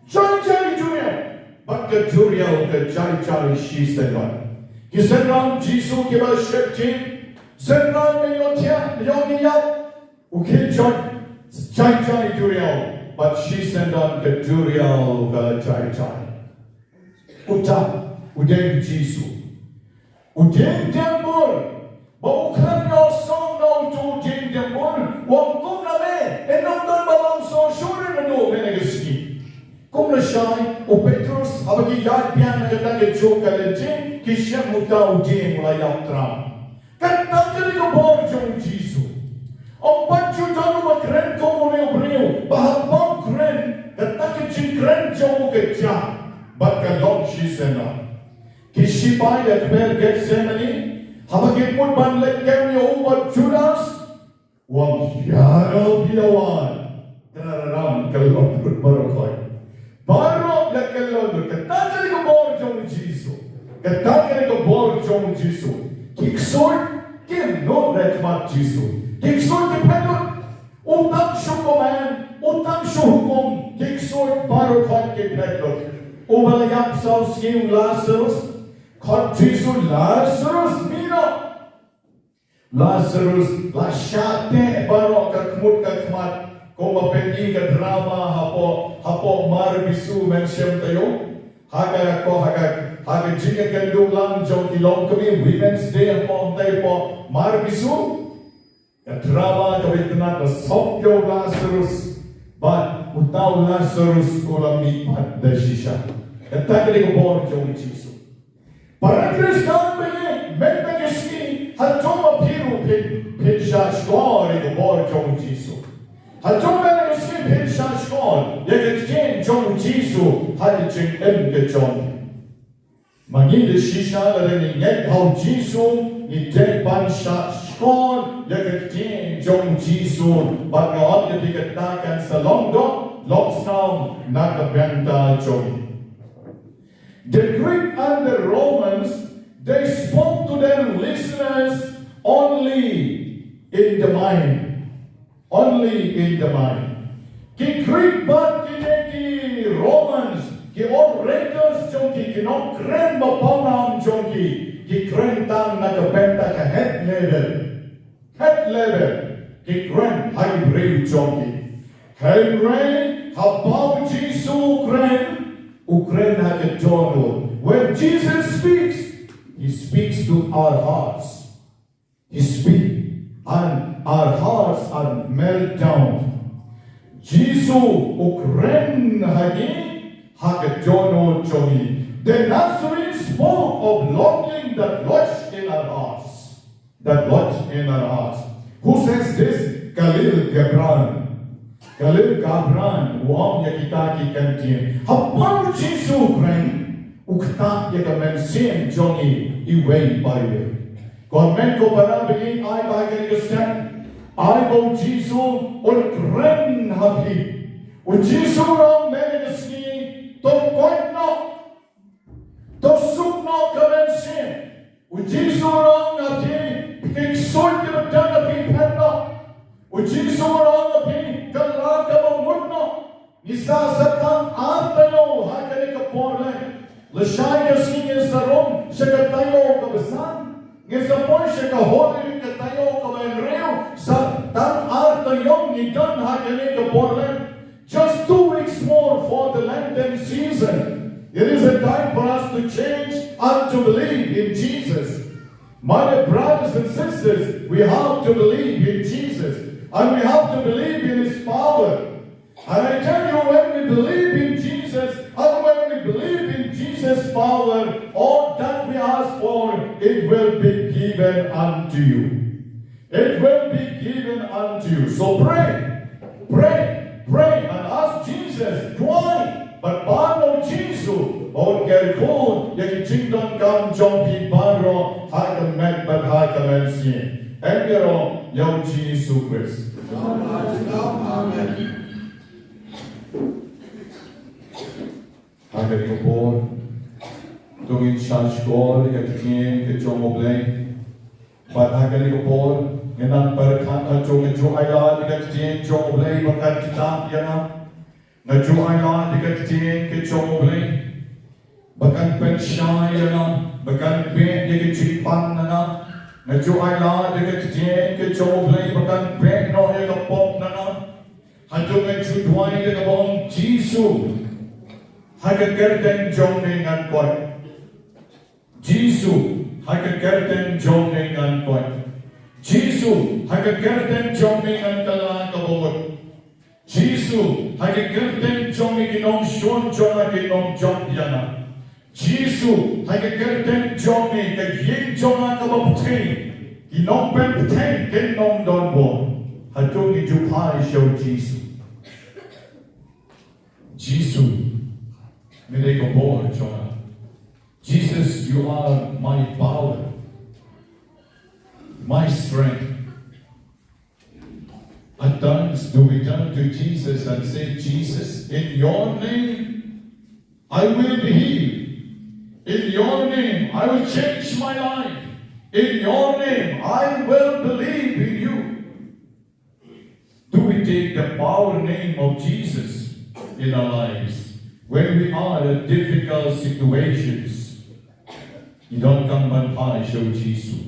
[SPEAKER 1] Jai Juriel, but the Juriel, the Jai she said one. He said round Jesus Kiba Sheptim, said round me Yogia, okay, Jai Juriel, but she said on the Juriel, the Jai. Uta, Udem Jesus. Udem Dembur, but Ukran your song now to Udem Dembur, one Kumname, and no Balam so sure and no Venegaski. Kung na siya, o Petrus, abagi yadpian na katang ito kalajin, kisya muta ujing mula yatra. Katang kaligo bor yung Jisu. O patyo dano makren ko muna yung brio, bahabang kren, katang kitsin kren yung katya. But kalong she said, Kishiba yakber Gethsemane, habagin mo ban lekem yo ubat Judas, wang yaro bilawan, tararam kalot kut barokoy. Baro lakalod, katagari ko bor jong Jisu, katagari ko bor jong Jisu. Kiksor kim no rekmat Jisu, kiksor kipendot, utang syukuman, utang syukum, kiksor barokoy kipendot. Umalayap sa siyong Lazarus, Kod Jisu Lazarus mino. Lazarus lasyate baro kakmut kakmat kung mapendi ka drama hapo marbisu mensyem tayo. Haga jika kandulang jong kilong kami Women's Day hapo tayo po marbisu. Ka drama kabitnat na sopyo Lazarus. But utaw Lazarus kulang mipat da shisha. Katagari ko po jong Jisu. Para Kristan bagi megmegeski hatoma piru pinsha skor i bor jong Jisu. Hatoma megeski pinsha skor yeketjen jong Jisu hadjing emge jong. Mangide shisha rin yek hau Jisu ni dek pansha skor yeketjen jong Jisu bagaon yekitakan sa longdo loksam nakabenta jong. The Greek and the Romans, they spoke to their listeners only in the mind. Only in the mind. Ki Greek but ki Romans, ki orators jonki, ki no kren mapanam jonki, ki kren tang nakabenta ka head level. Head level. Ki kren hybrid jonki. Henry, habang Jisu kren, Ukraine Hakatono. When Jesus speaks, He speaks to our hearts. He speaks, and our hearts are melt down. Jesus Ukraine Hakatono Jogi. The Nazarene spoke of longing that lodged in our hearts. That lodged in our hearts. Who says this? Khalil Gibran. Khalil Gibran, uang ya kita kikantin. Habang Jisu kren, ukta ya kamensim jongi iway byway. Komen ko para begin ay bagay Kristen. Ay bo Jisu ul kren habi. U Jisu rong menegasni to koitno. To sukno kamensim. U Jisu rong habi. Kiksol kinagdan habi penno. U Jisu rong habi. Kalaka mutno isa satang artayo hakani kaporle lashaya singe sarom shakatayo kabasan ngesapoy shakaholi katayo kabenreo sa tang artayo ni dan hakani kaporle. Just 2 weeks more for the Lenten season. It is a time for us to change and to believe in Jesus. My dear brothers and sisters, we have to believe in Jesus. And we have to believe in His power. And I tell you, when we believe in Jesus, and when we believe in Jesus' power, all that we ask for, it will be given unto you. It will be given unto you. So pray, and ask Jesus. Why? But Pano Jesus, on Gerkon, Yakichinton Kam Jom Pibaro, Hakam Medbad Hakam Elsie. Engero Yom Jesus Christ. Amen. Hakari ko po, tungin shanshkol, ikatingin, kichomoblay. But hakari ko po, nginang berkat atong ayla, ikatingin, chomoblay, bakat kita, yana. Naju ayla, ikatingin, kichomoblay. Bakat pensyay, yana. Bakat ben, ikatingpan, yana. Naju ayla dekat tien ke choblay bakan pek no e kapop nana hajung e chudwai de kabong Jisu haga kerten jongning an koi Jisu haga kerten jongning an koi Jisu haga kerten jongning an kala kabot Jisu haga kerten jongning kinong shon jonga kinong jong yana Jisu haga kerten jongning ka yin jonga kabapteng Kinong pempteng kinong don bon hatung ijupai show Jisu Jisu Mire ko bon jonga Jesus, you are my power, my strength. At times, do we turn to Jesus and say, Jesus, in your name, I will be healed. In your name, I will change my life. In your name, I will believe in you. Do we take the power name of Jesus in our lives when we are in difficult situations? You don't come and high show Jesus.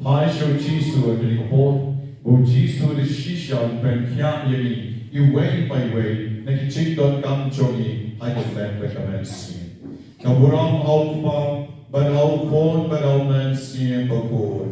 [SPEAKER 1] High show Jesus at the report. O Jesus the Shisham Ben Kya Yemi, you way by way, Nakichik don't come Jogi, I can let recommend see. Kaburam Outpa, but Outpon, but Outman see and Bakhuid.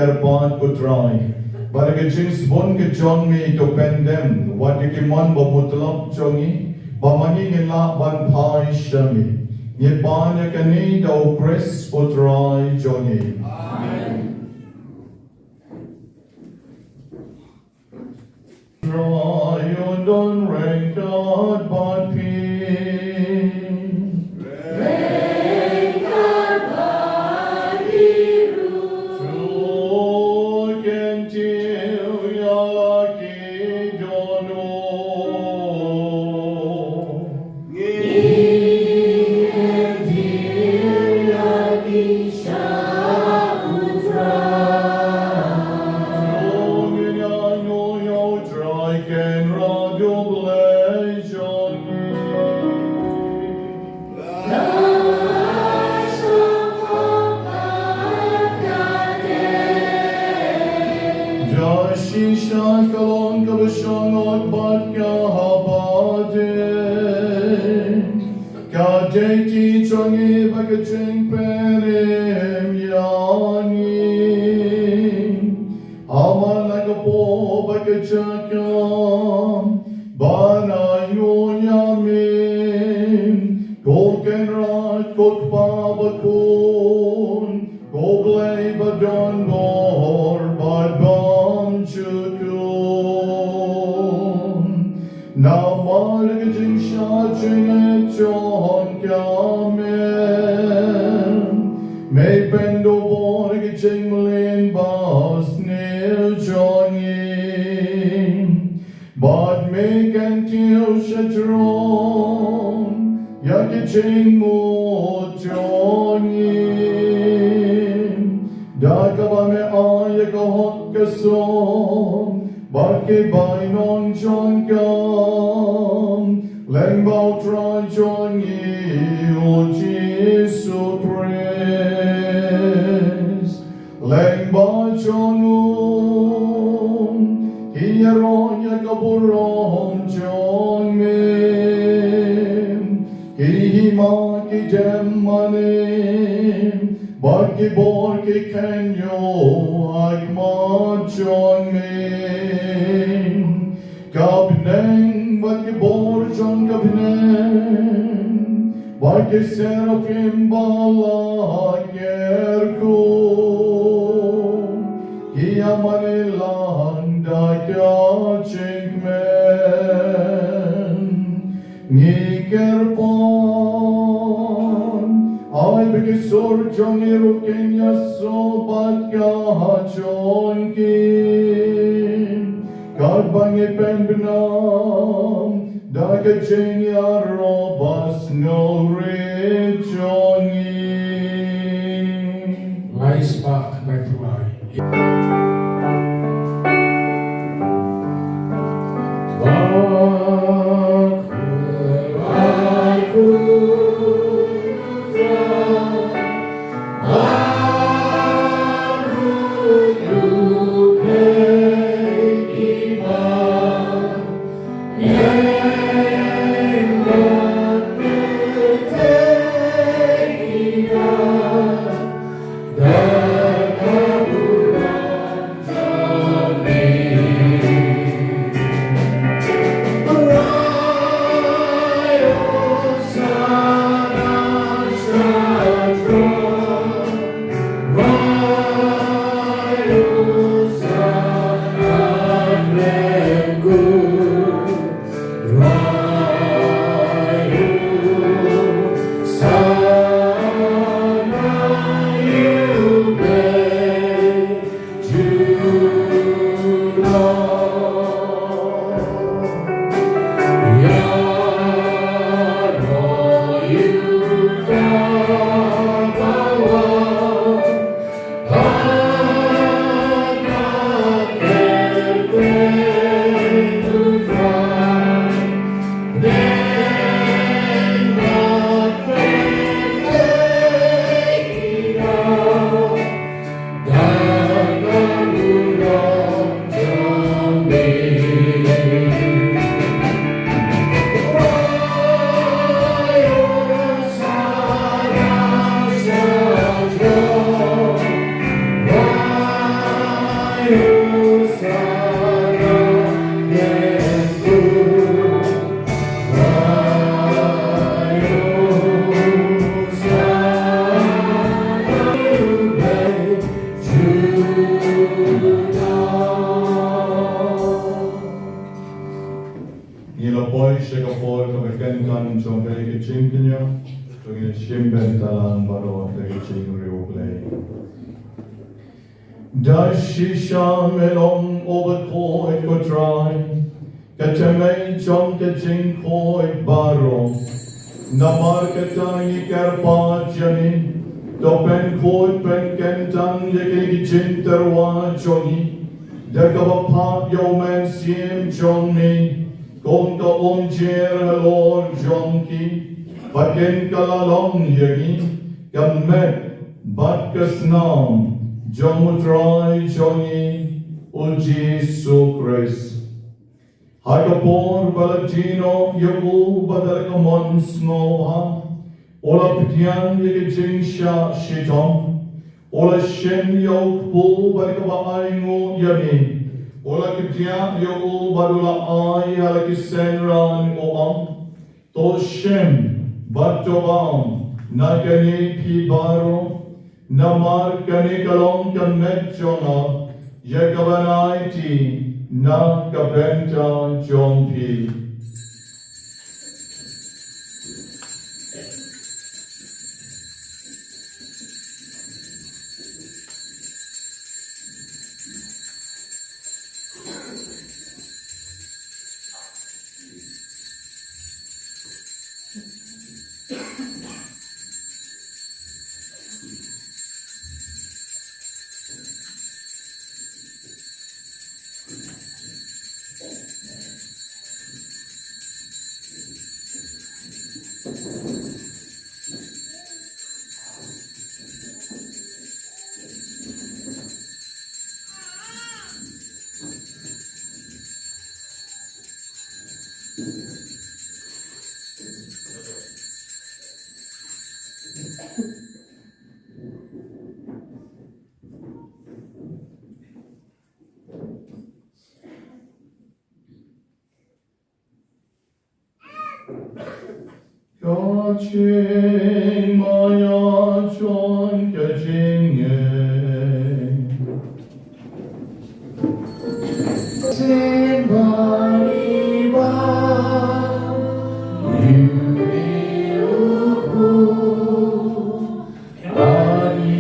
[SPEAKER 1] Kyrpang putrai. Baragaching spon ke chong mi to pendem. Wat ikimon bamutlop chongi. Bamani nila ban pai shami. Nipanya kani do pres putrai chongi. Try you don't rank out but Bagi bor ki kenyo agma chong min Kapneng bagi bor chong kapneng Bagi serafim bala kerko Kia manilang da kya chingmen Ni Kyrpang Ay bekisur jongi rukin yaso badga chonkin Kyrpang ipen benam daga jing yarobas ngori chongi
[SPEAKER 3] Lies back by Bakhuid.
[SPEAKER 1] Shitom elong Bakhuid ko try Katamay chong ka jing koid baro Namar katang Kyrpang jani Topen koid pen kentang Yaki jinterwa chongi Dagabapap yo man siem chong mi Kong ka jer halor jongki Pakin kalalong yagi Kamet bat kasnam Jomutrai chongi uji sukres Hagapor balatino yagu badalakamon snobha Ola pitian yagijing shitom Ola shem yok pu badakaba aingu yami Ola kitian yagu badula ay halakisenran oam To shem batobam nagani pibaro Namar kanikalong kanmechona Yagabanaiti na Bynta jompi Có chinh maya chọn cái chinh
[SPEAKER 3] Sin bani ba Yuniluku Kani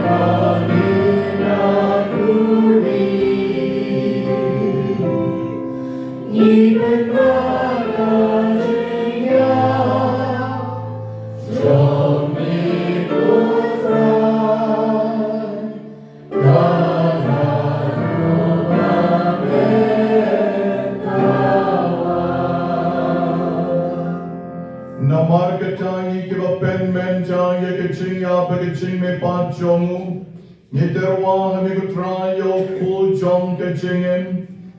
[SPEAKER 3] Kanina Kuri Even Magajaya Jomi Kutrai
[SPEAKER 1] Namarkatangi kiba pen mentangi kaching apa kaching me panchongu Niterwa hamiku trayo kul jong kachingen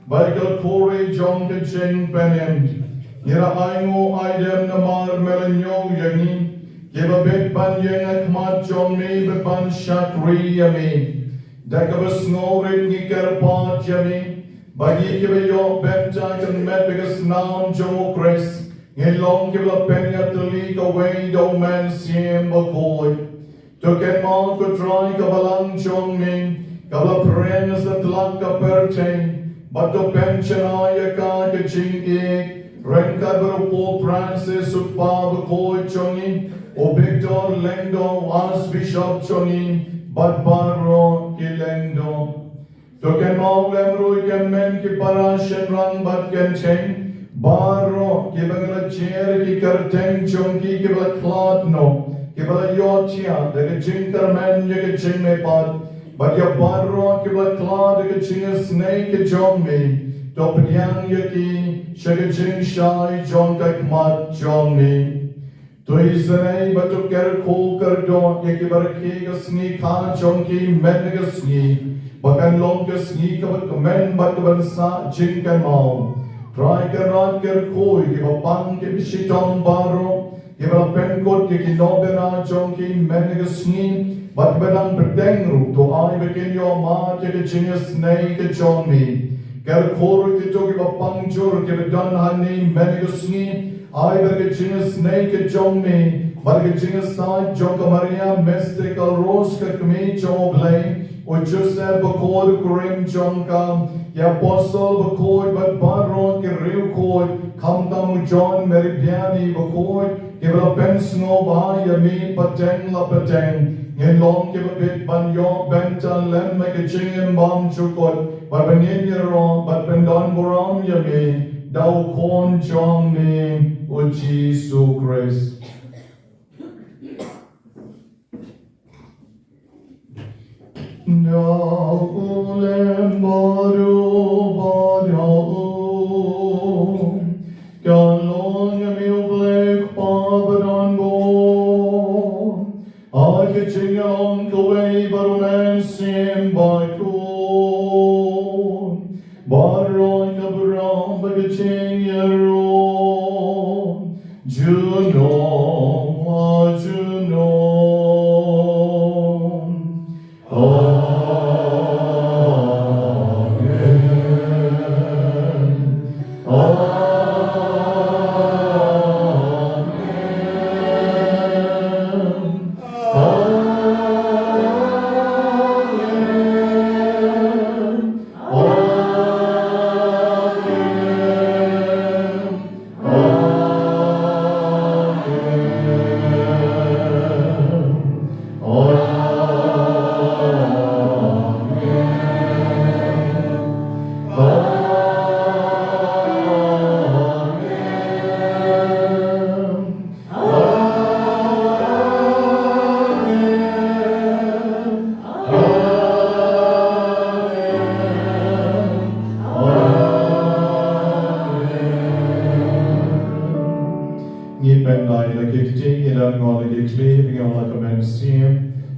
[SPEAKER 1] Baikal kore jong kaching penem Nira aingo aidem namar melanyo yangi Kiba bet panyeng akmat jong me bepan shakri yami Dakabas ngorin ni kerpat yami Bagi kiba yo benta kan met bigas nam jong grace Ngay long kibla penya tulik away do man siem Bakhuid. Tuken mo ko try kabalang chong min, kabla prens at lang ka pertain, bato pensionaya ka kaching ik, ren kabro po Francis utpa Bakhuid chongin, o Victor Lengdo as Bishop chongin, bat baro kilengdo. Tuken mo lemru ken men ki parashen rang bat ken cheng, Baro, kibagala chair ki karteng chonki kibala cloth no, kibala yotia, the jinkar man yaka ching me pod, but your baro kibala cloth the ching a snake jong me, topiang yaki, shaka ching shy jong tak mat jong me. To isane but to ker ko kardo yaki baraki ka sni kha chonki men ka sni, bakan long ka sni ka men but bansa jinkan mau. Try karat ker koi ki bapang ki Shitom baro ki bapen kot ki nobena chong ki menegasni but badang pretengru to ai begin your ma ki genius nei ki chong mi ker kor ki to ki bapang jor ki bedan hani menegasni ai berge genius nei ki chong mi but ki genius sai chong ka maria mystical rose ka kmi chong blay o Joseph Bakhuid kurim chong ka Ya apostle Bakhuid but baron ke riu khoi khamtam John Meridiani Bakhuid ke bla pensno ba yami pateng la pateng ngen long ke bit ban yo Bynta lem me ke chingem bam chukot but benin yero but pendon boram yami dau kon chong me o Jesus Christ. Naulem baru badau, kalong yami ublek pabadan bo. Ake chingong kaway barumen sim baikun, baroy kabaram bagaching yaron, Juno Juno.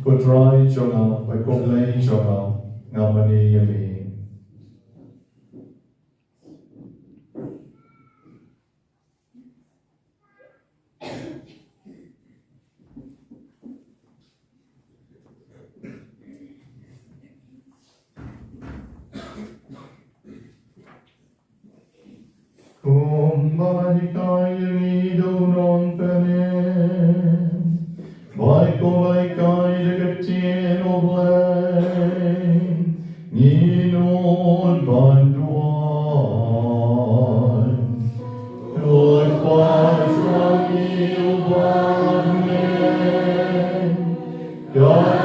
[SPEAKER 1] Kutrai jonga, bakoblay jonga, ngamani yami. Bahikaya nido non penem. Baiko vaikai de gatien oblem. Ninon banduan. Lord, Father, you one God,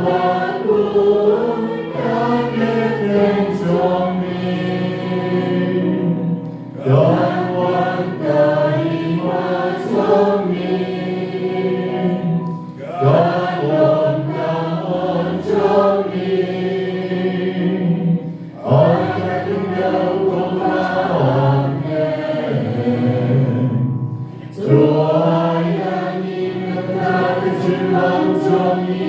[SPEAKER 1] Bakhuid, God, get things on me. God, one God, He was on me. God, one God, on me. I can know about Him. So I am in the darkness of me.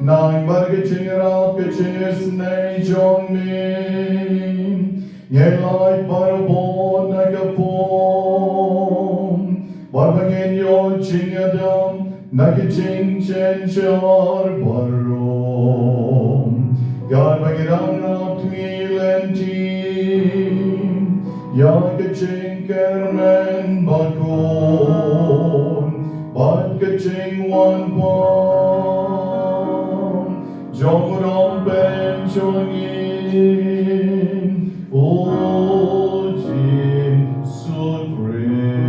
[SPEAKER 1] Nang bargaching rao kachis nay John me. Yelai parabon nagapon. Barbagin yo chingadam nagaching chen char barom. Garbagirang up milentim. Yakaching kermen bakon. Badgaching one one. Jomram ben chongin. O Jim Sudris.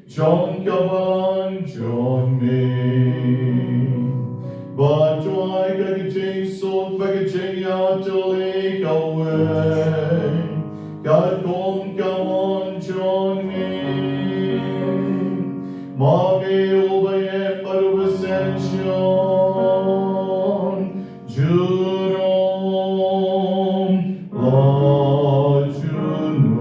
[SPEAKER 1] John Kaban, John me. But I got so packaging out to leak away. God come on, John me. Mommy obey for ascension. Junom, la Junom.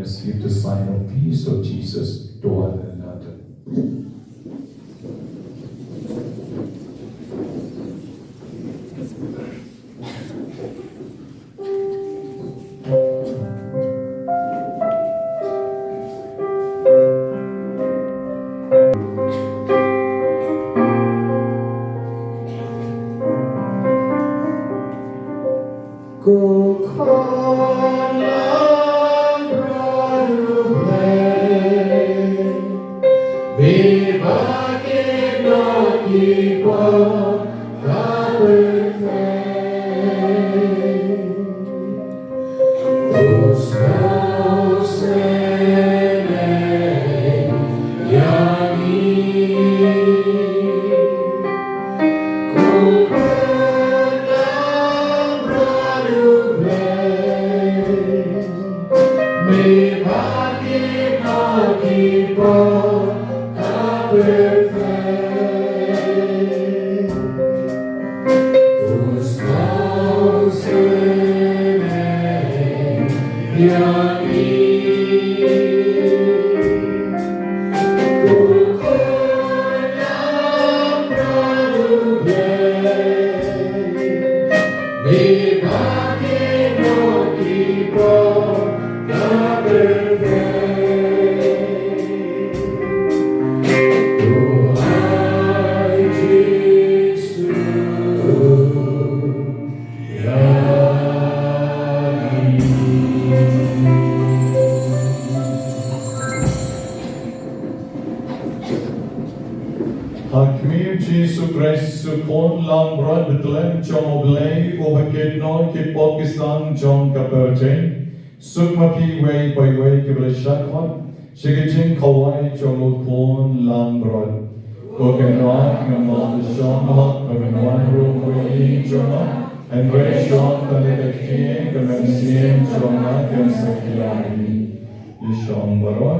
[SPEAKER 1] Receive the sign of peace of Jesus to one another. Go call Hakmir Jesu Christ kon lang brad betlem chong oblay o bakit no ki Pakistan chong kaperte sukma pi way by way ki blashat hot shigijin kawai chong kon lang brad ko kenwa ngam shong hot ngam ru ko yi chong and way shong ka le ki ka men siem chong na kem sakilani shong barwa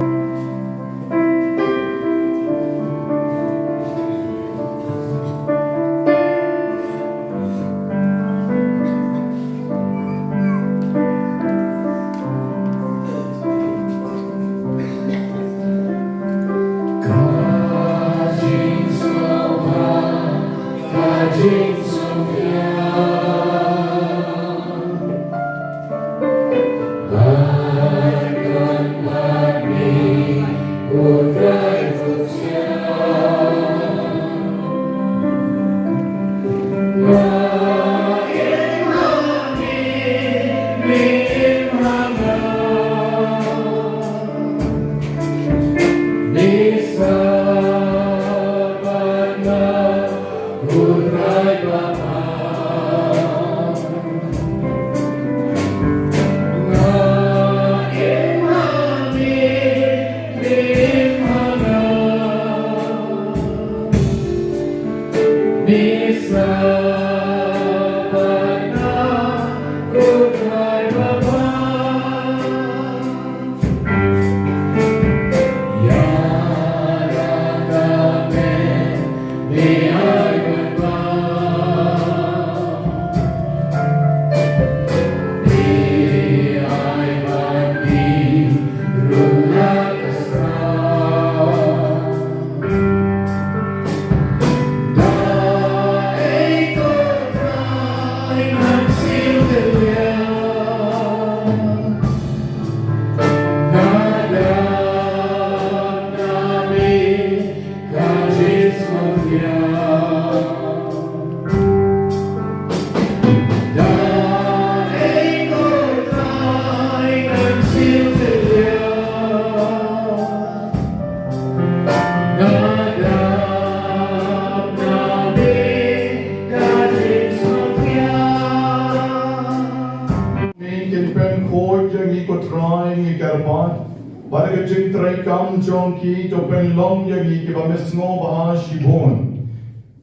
[SPEAKER 1] Baragajing traikam jongki to pen long yagi kiba mesngo baha shibon.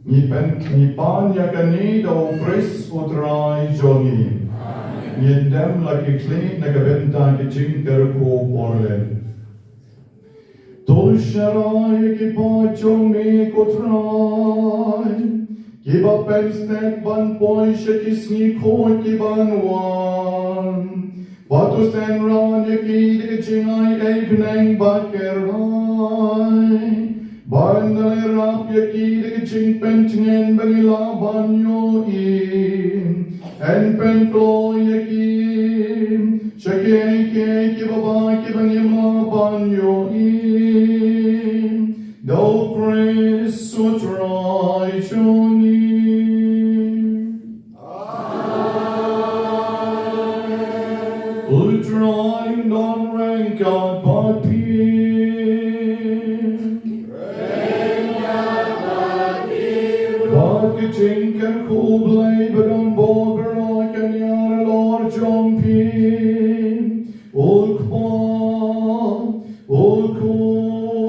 [SPEAKER 1] Ni pan yakani do pres utrai jongi. Ni dem laki clean nagabenta ki jing terko porle. Tulsharai kiba jongi kotrai. Kiba penstek ban poi shekisni koi kiban wan. Batu senran yaki dikicingay ay pinang bakeray. Bandali rap yaki dikicing pentingin bagila banyo in. En penklo yaki shaki ke baba kibangima banyo in. Do Chris utray choni. Ultraing non rank out papi. blij bedan bogerlaken jaren lor jompin. Ulkman, ulkun,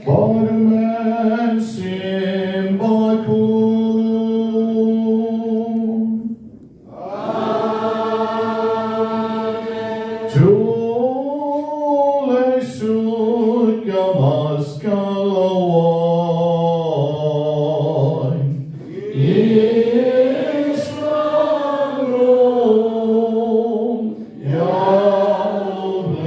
[SPEAKER 1] barmen sim bakun. Tule sut gamas kalawan. Israelum Yahweh.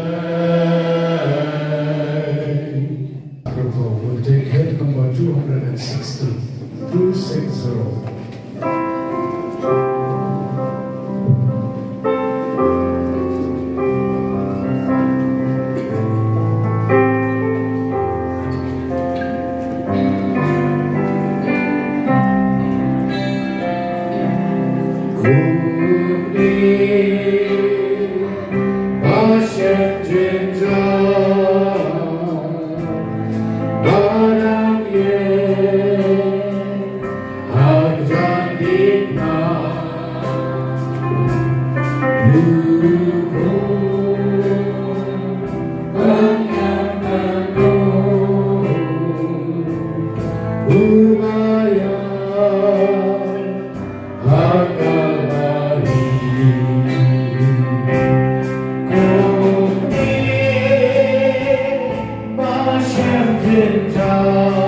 [SPEAKER 4] We'll take head number 260. 260.
[SPEAKER 3] Bynta.